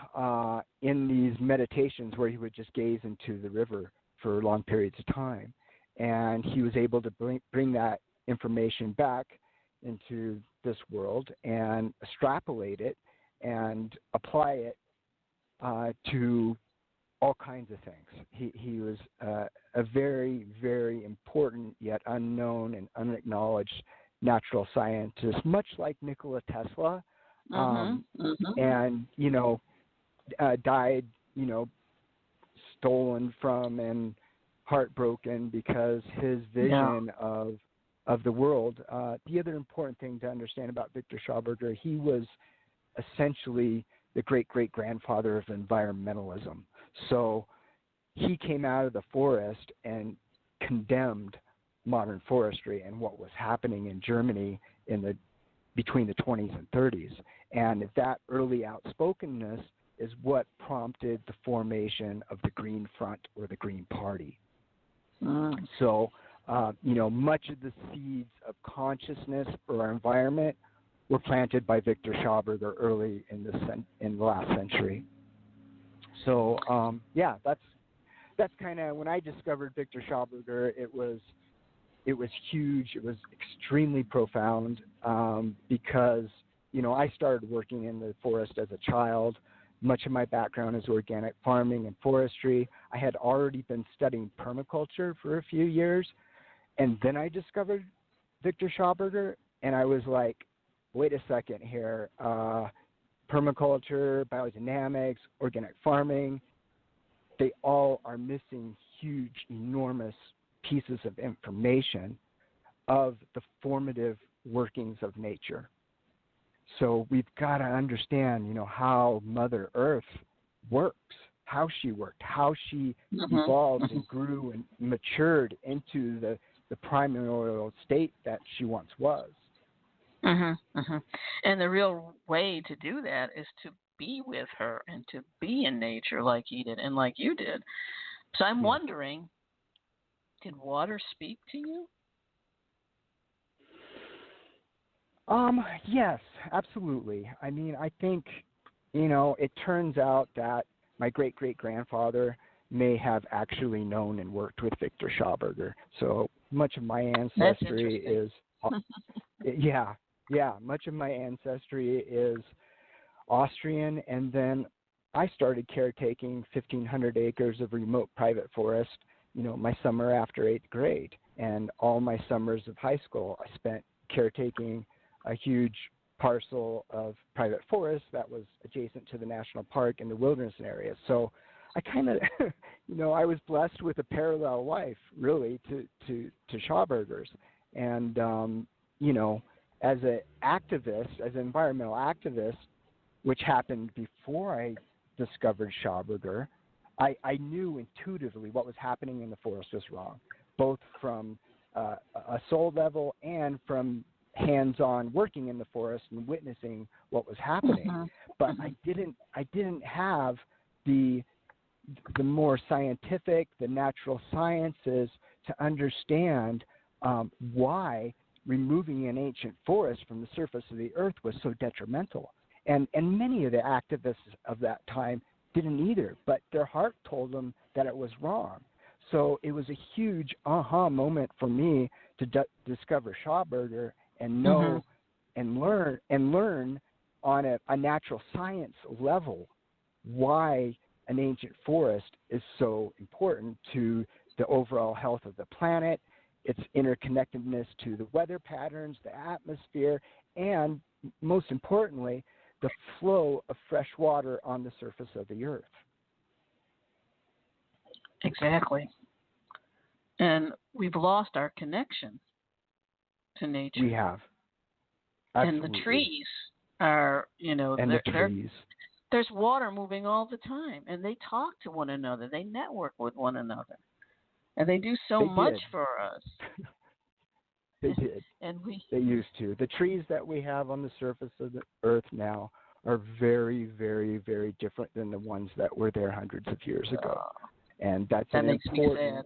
Speaker 1: in these meditations where he would just gaze into the river for long periods of time. And he was able to bring that information back into this world and extrapolate it and apply it to all kinds of things. He was a very, very important yet unknown and unacknowledged natural scientist, much like Nikola Tesla, and died, stolen from and heartbroken because his vision of the world. The other important thing to understand about Victor Schauberger, he was essentially the great-great-grandfather of environmentalism. So he came out of the forest and condemned modern forestry and what was happening in Germany between the 20s and 30s. And that early outspokenness is what prompted the formation of the Green Front or the Green Party. So, much of the seeds of consciousness for our environment were planted by Victor Schauberger early in the last century. So, that's kind of when I discovered Victor Schauberger. It was huge. It was extremely profound because I started working in the forest as a child. Much of my background is organic farming and forestry. I had already been studying permaculture for a few years, and then I discovered Victor Schauberger, and I was like, wait a second here. Permaculture, biodynamics, organic farming, they all are missing huge, enormous pieces of information of the formative workings of nature. So we've got to understand, how Mother Earth works, how she worked, how she evolved and grew and matured into the primordial state that she once was.
Speaker 2: And the real way to do that is to be with her and to be in nature like he did and like you did. So I'm wondering, did water speak to you?
Speaker 1: Yes, absolutely. I mean, I think, it turns out that my great-great-grandfather may have actually known and worked with Victor Schauberger. So much of my ancestry is, much of my ancestry is Austrian. And then I started caretaking 1,500 acres of remote private forest, my summer after 8th grade. And all my summers of high school, I spent caretaking a huge parcel of private forest that was adjacent to the national park and the wilderness area. So I kind of, I was blessed with a parallel life, really, to Schauberger's. And, as an activist, as an environmental activist, which happened before I discovered Schauberger, I knew intuitively what was happening in the forest was wrong, both from a soul level and from hands-on working in the forest and witnessing what was happening. But I didn't have the more scientific, the natural sciences to understand why removing an ancient forest from the surface of the earth was so detrimental. And many of the activists of that time didn't either, but their heart told them that it was wrong. So it was a huge aha moment for me to discover Schauberger and know and learn on a natural science level why an ancient forest is so important to the overall health of the planet, its interconnectedness to the weather patterns, the atmosphere, and most importantly, the flow of fresh water on the surface of the earth.
Speaker 2: Exactly. And we've lost our connection to nature.
Speaker 1: We have. Absolutely.
Speaker 2: And the trees are, there's water moving all the time, and they talk to one another. They network with one another. And they do so much for us.
Speaker 1: They did. They used to. The trees that we have on the surface of the earth now are very, very, very different than the ones that were there hundreds of years ago. And that
Speaker 2: makes me sad.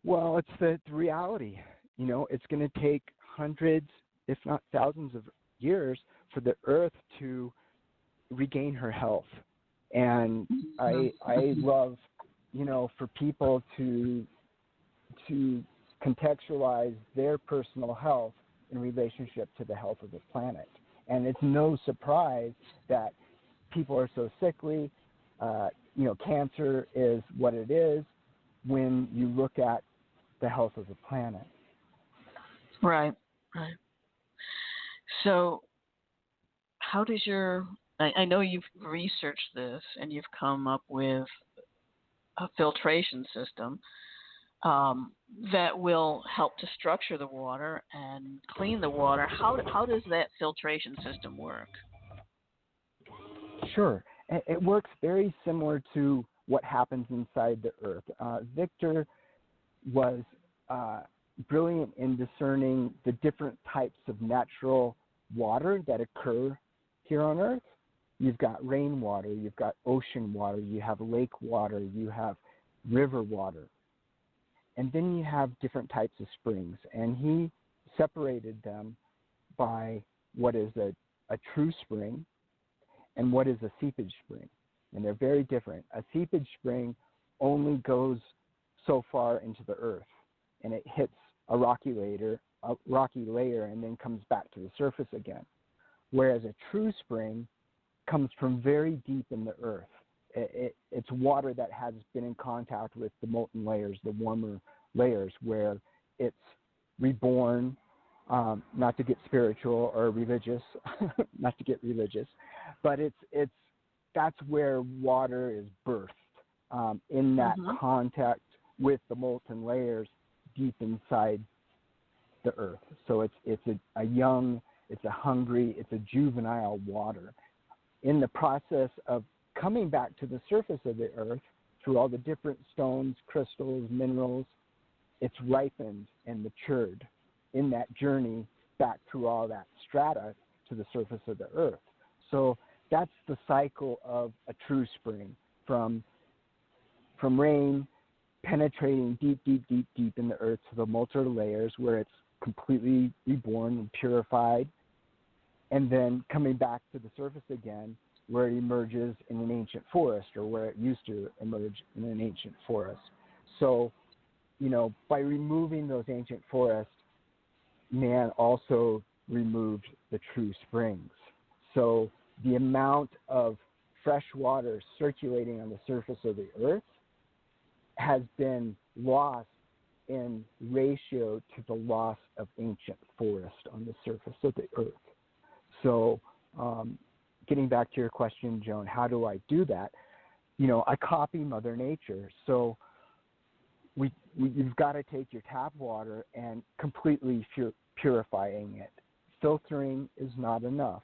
Speaker 1: Well, it's the reality. It's going to take hundreds, if not thousands of years for the earth to regain her health. And I love, for people to contextualize their personal health in relationship to the health of the planet. And it's no surprise that people are so sickly. Cancer is what it is when you look at the health of the planet.
Speaker 2: Right. So how does I know you've researched this and you've come up with a filtration system that will help to structure the water and clean the water. How does that filtration system work?
Speaker 1: Sure. It works very similar to what happens inside the earth. Victor was brilliant in discerning the different types of natural water that occur here on earth. You've got rainwater, you've got ocean water, you have lake water, you have river water. And then you have different types of springs. And he separated them by what is a true spring and what is a seepage spring. And they're very different. A seepage spring only goes so far into the earth, and it hits a rocky layer and then comes back to the surface again. Whereas a true spring comes from very deep in the earth. It's water that has been in contact with the molten layers, the warmer layers, where it's reborn, not to get spiritual or religious, not to get religious, but that's where water is birthed, in that contact with the molten layers deep inside the earth. So it's a young, it's a hungry, it's a juvenile water. In the process of coming back to the surface of the earth through all the different stones, crystals, minerals, it's ripened and matured in that journey back through all that strata to the surface of the earth. So that's the cycle of a true spring, from rain penetrating deep in the earth to the molten layers where it's completely reborn and purified, and then coming back to the surface again where it emerges in an ancient forest, or where it used to emerge in an ancient forest. So, by removing those ancient forests, man also removed the true springs. So the amount of fresh water circulating on the surface of the earth has been lost in ratio to the loss of ancient forest on the surface of the earth. So getting back to your question, Joan, how do I do that? I copy Mother Nature. So you've got to take your tap water and completely purifying it. Filtering is not enough.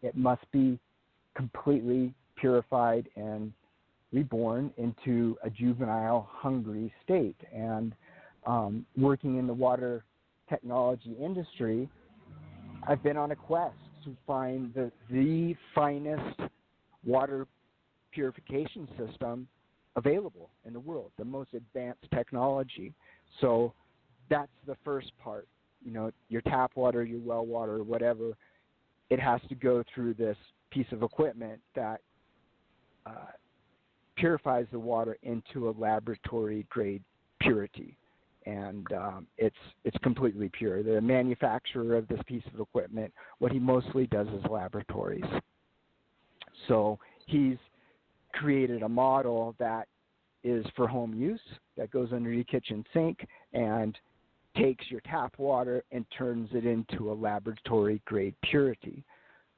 Speaker 1: It must be completely purified and reborn into a juvenile, hungry state. And working in the water technology industry, I've been on a quest to find the finest water purification system available in the world, the most advanced technology. So that's the first part. Your tap water, your well water, whatever, it has to go through this piece of equipment that purifies the water into a laboratory grade purity, and it's completely pure. The manufacturer of this piece of equipment, what he mostly does is laboratories. So he's created a model that is for home use, that goes under your kitchen sink and takes your tap water and turns it into a laboratory grade purity.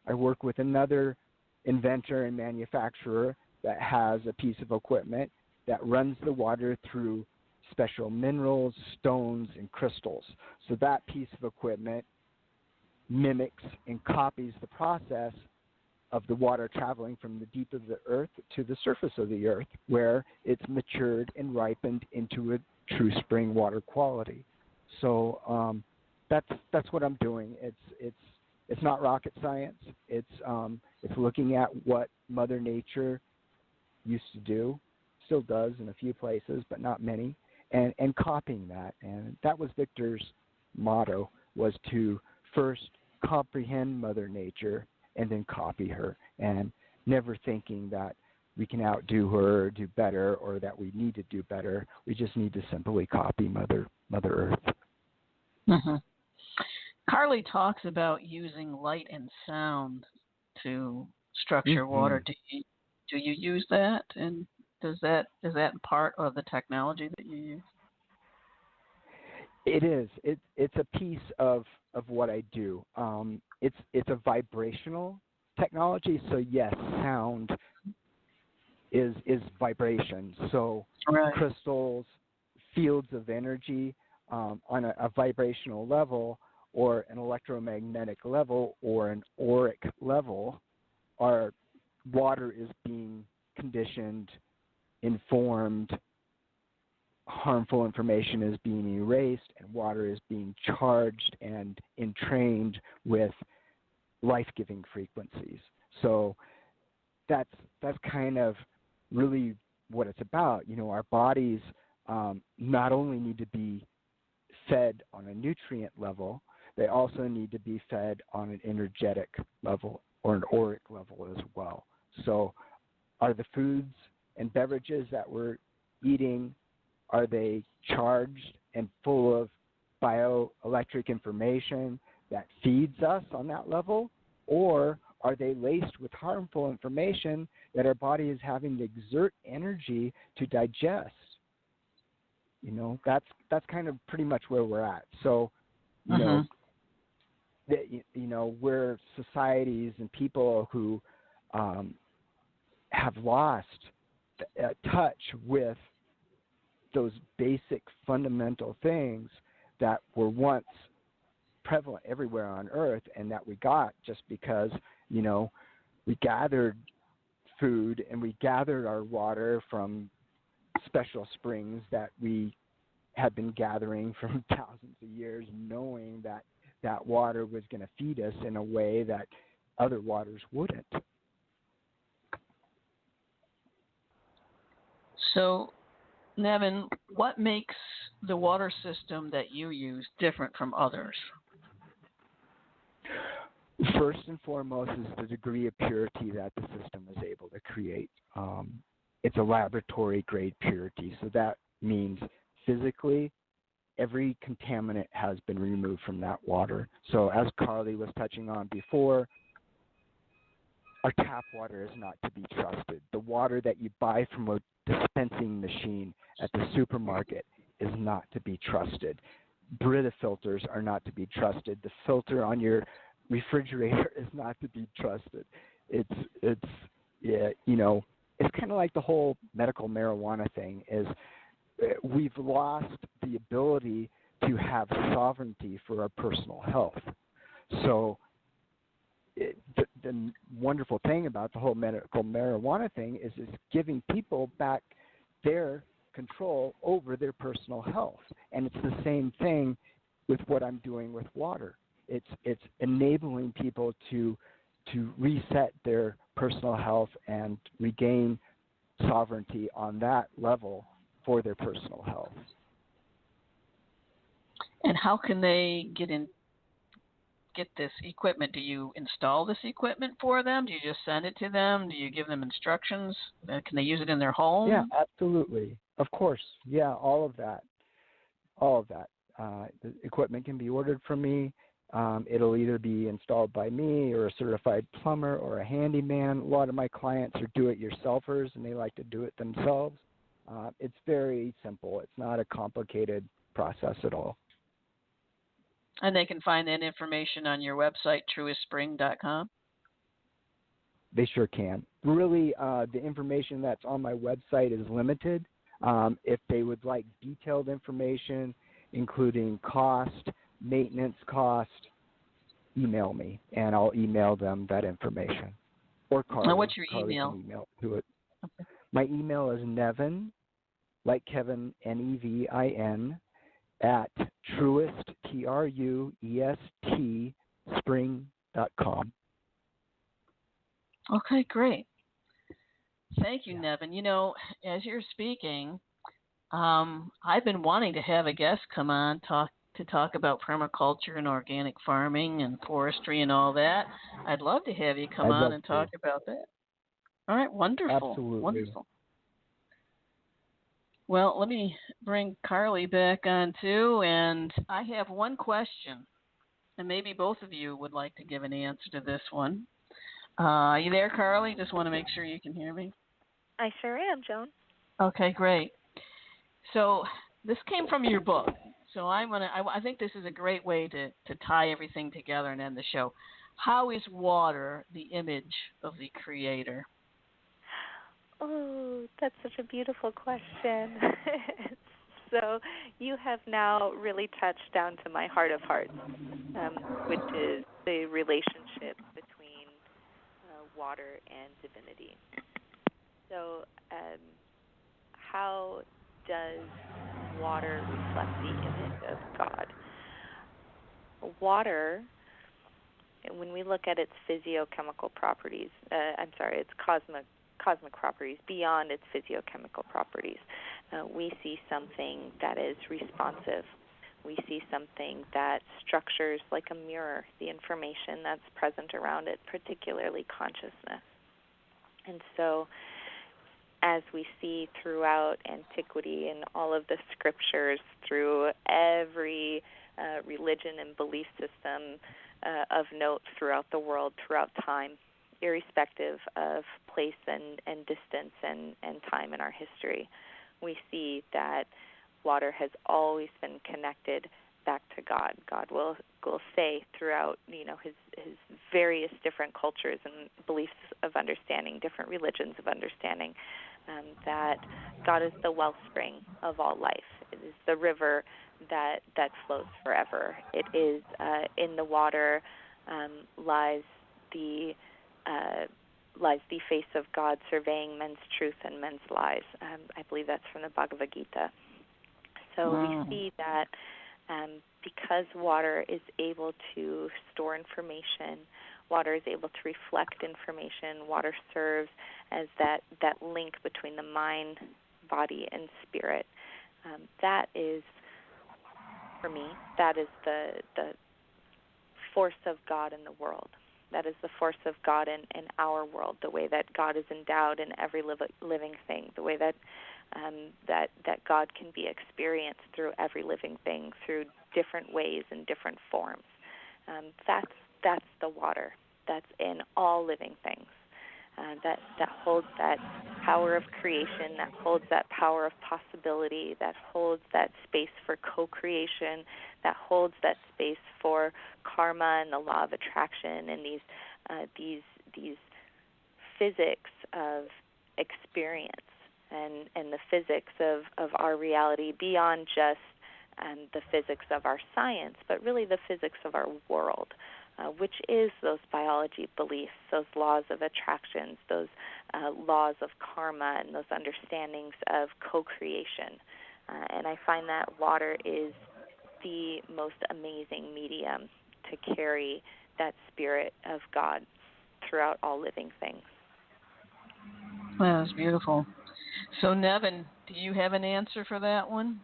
Speaker 1: I work with another inventor and manufacturer that has a piece of equipment that runs the water through special minerals, stones, and crystals. So that piece of equipment mimics and copies the process of the water traveling from the deep of the earth to the surface of the earth, where it's matured and ripened into a true spring water quality. So that's what I'm doing. It's not rocket science. It's looking at what Mother Nature used to do, still does in a few places, but not many, and copying that. And that was Victor's motto, was to first comprehend Mother Nature and then copy her, and never thinking that we can outdo her or do better, or that we need to do better. We just need to simply copy Mother Earth.
Speaker 2: Mm-hmm. Carly talks about using light and sound to structure water. Do you use that, and is that part of the technology that you use?
Speaker 1: It is. It's a piece of what I do. It's a vibrational technology. So yes, sound is vibration. So
Speaker 2: right.
Speaker 1: Crystals, fields of energy on a vibrational level, or an electromagnetic level, or an auric level, our water is being conditioned, informed, harmful information is being erased, and water is being charged and entrained with life-giving frequencies. So that's kind of really what it's about. You know, our bodies not only need to be fed on a nutrient level, they also need to be fed on an energetic level or an auric level as well. So are the foods and beverages that we're eating, are they charged and full of bioelectric information that feeds us on that level? Or are they laced with harmful information that our body is having to exert energy to digest? You know, that's kind of pretty much where we're at. So, you know, we're societies and people who have lost touch with those basic fundamental things that were once prevalent everywhere on Earth, and that we got just because, you know, we gathered food and we gathered our water from special springs that we had been gathering from thousands of years, knowing that that water was going to feed us in a way that other waters wouldn't.
Speaker 2: So, Nevin, what makes the water system that you use different from others?
Speaker 1: First and foremost is the degree of purity that the system is able to create. It's a laboratory grade purity, so that means physically every contaminant has been removed from that water. So as Carly was touching on before, our tap water is not to be trusted. The water that you buy from a dispensing machine at the supermarket is not to be trusted. Brita filters are not to be trusted. The filter on your refrigerator is not to be trusted. It's you know, it's kind of like the whole medical marijuana thing is we've lost the ability to have sovereignty for our personal health. So the wonderful thing about the whole medical marijuana thing is it's giving people back their control over their personal health. And it's the same thing with what I'm doing with water. It's enabling people to reset their personal health and regain sovereignty on that level for their personal health.
Speaker 2: And how can they get in get this equipment? Do you install this equipment for them? Do you just send it to them? Do you give them instructions? Can they use it in their home?
Speaker 1: Yeah, absolutely. Of course. Yeah, all of that. All of that. The equipment can be ordered from me. It'll either be installed by me or a certified plumber or a handyman. A lot of my clients are do-it-yourselfers, and they like to do it themselves. It's very simple. It's not a complicated process at all.
Speaker 2: And they can find that information on your website, truestspring.com?
Speaker 1: They sure can. Really, the information that's on my website is limited. If they would like detailed information, including cost, maintenance cost, email me, and I'll email them that information. Or Carly.
Speaker 2: Now, what's your
Speaker 1: Carly
Speaker 2: email?
Speaker 1: Can email to it. Okay. My email is Nevin, like Kevin, Nevin, at truest, TRUEST, spring.com.
Speaker 2: Okay, great. Thank you, Nevin. You know, as you're speaking, I've been wanting to have a guest come on to talk about permaculture and organic farming and forestry and all that. I'd love to have you come on and talk about that. All right, wonderful.
Speaker 1: Absolutely.
Speaker 2: Wonderful. Well, let me bring Carly back on too, and I have one question, and maybe both of you would like to give an answer to this one. Are you there, Carly? Just want to make sure you can hear me.
Speaker 3: I sure am, Joan.
Speaker 2: Okay, great. So this came from your book. So I think this is a great way to tie everything together and end the show. How is water the image of the Creator?
Speaker 3: Oh, that's such a beautiful question. So you have now really touched down to my heart of hearts, which is the relationship between water and divinity. So how does water reflect the image of God? Water, when we look at its physiochemical properties, its cosmic properties beyond its physiochemical properties, we see something that is responsive. We see something that structures like a mirror the information that's present around it, particularly consciousness. And so as we see throughout antiquity and all of the scriptures, through every religion and belief system of note throughout the world, throughout time, irrespective of place and distance and time in our history, we see that water has always been connected back to God. God will say throughout, his various different cultures and beliefs of understanding, different religions of understanding, that God is the wellspring of all life. It is the river that flows forever. It is in the water lies the face of God surveying men's truth and men's lies. I believe that's from the Bhagavad Gita. So we see that because water is able to store information, water is able to reflect information, water serves as that link between the mind, body, and spirit. That is, for me, that is the force of God in the world. That is the force of God in our world, the way that God is endowed in every living thing, the way that God can be experienced through every living thing, through different ways and different forms. That's the water that's in all living things. That holds that power of creation, that holds that power of possibility, that holds that space for co-creation, that holds that space for karma and the law of attraction and these physics of experience and the physics of our reality beyond just the physics of our science, but really the physics of our world. Which is those biology beliefs, those laws of attractions, those laws of karma, and those understandings of co-creation. And I find that water is the most amazing medium to carry that spirit of God throughout all living things.
Speaker 2: Well, that's beautiful. So, Nevin, do you have an answer for that one?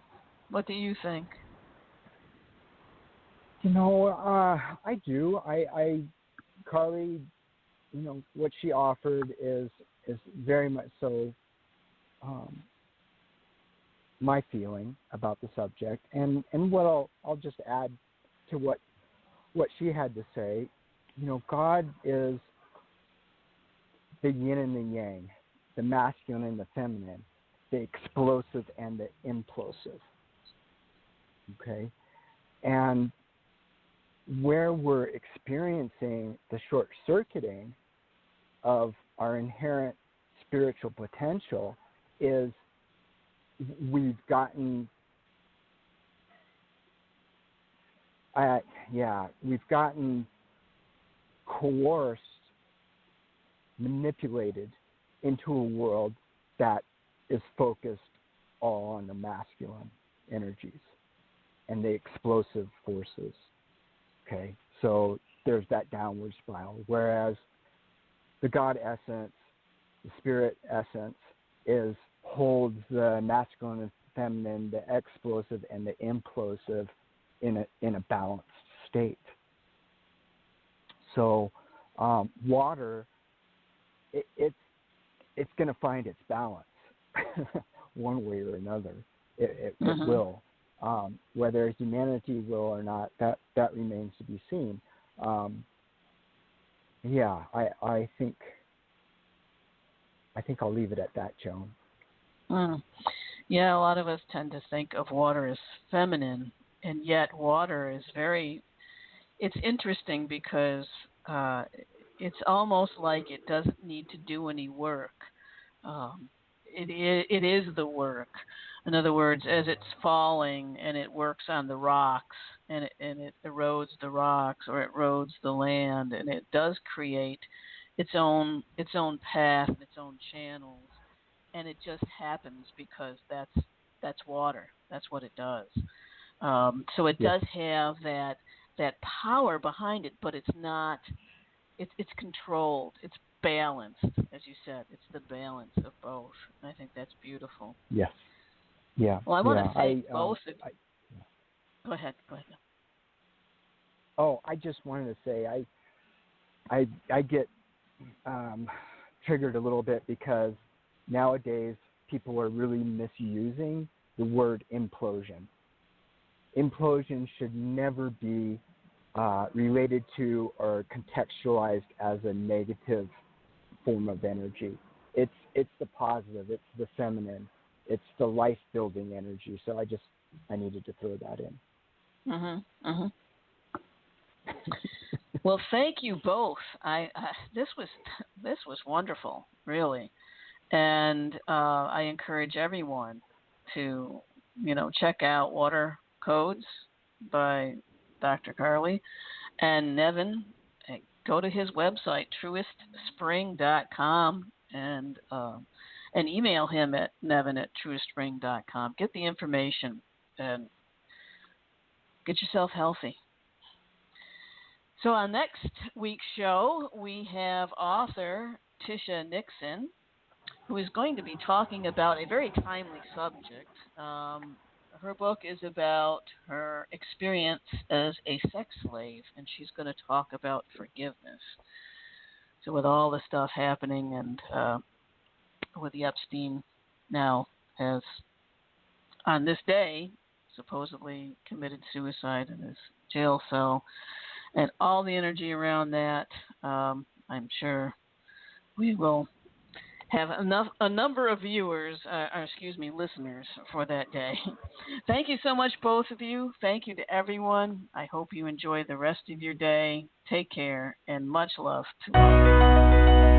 Speaker 2: What do you think?
Speaker 1: I do. Carly, what she offered is very much so my feeling about the subject, and what I'll just add to what she had to say. God is the yin and the yang, the masculine and the feminine, the explosive and the implosive. Okay, and where we're experiencing the short circuiting of our inherent spiritual potential is we've gotten coerced, manipulated into a world that is focused all on the masculine energies and the explosive forces. Okay, so there's that downward spiral, whereas the God essence, the spirit essence, holds the masculine and feminine, the explosive and the implosive in a balanced state. So water, it's going to find its balance one way or another. It will. Whether humanity will or not, that remains to be seen. I think I'll leave it at that, Joan.
Speaker 2: Yeah, a lot of us tend to think of water as feminine, and yet water is it's interesting because it's almost like it doesn't need to do any work. It is the work. In other words, as it's falling and it works on the rocks and it erodes the rocks or it erodes the land, and it does create its own path and its own channels, and it just happens because that's water. That's what it does. So it does have that power behind it, but it's not. It's controlled. It's balanced, as you said. It's the balance of both. And I think that's beautiful.
Speaker 1: Yes. Yeah.
Speaker 2: Well, I want to thank both of you. Go ahead.
Speaker 1: Oh, I just wanted to say I get triggered a little bit because nowadays people are really misusing the word implosion. Implosion should never be related to or contextualized as a negative form of energy. It's the positive. It's the feminine. It's the life-building energy. So I needed to throw that in.
Speaker 2: Well, thank you both. This was wonderful, really, and I encourage everyone to check out Water Codes by Dr. Carly and Nevin. Go to his website, truestspring.com, and email him at nevin@truestspring.com. Get the information and get yourself healthy. So on next week's show, we have author Tisha Nixon, who is going to be talking about a very timely subject. Her book is about her experience as a sex slave, and she's going to talk about forgiveness. So with all the stuff happening and with the Epstein now has, on this day, supposedly committed suicide in his jail cell, and all the energy around that, I'm sure we will have a number of listeners for that day. Thank you so much, both of you. Thank you to everyone. I hope you enjoy the rest of your day. Take care, and much love to all.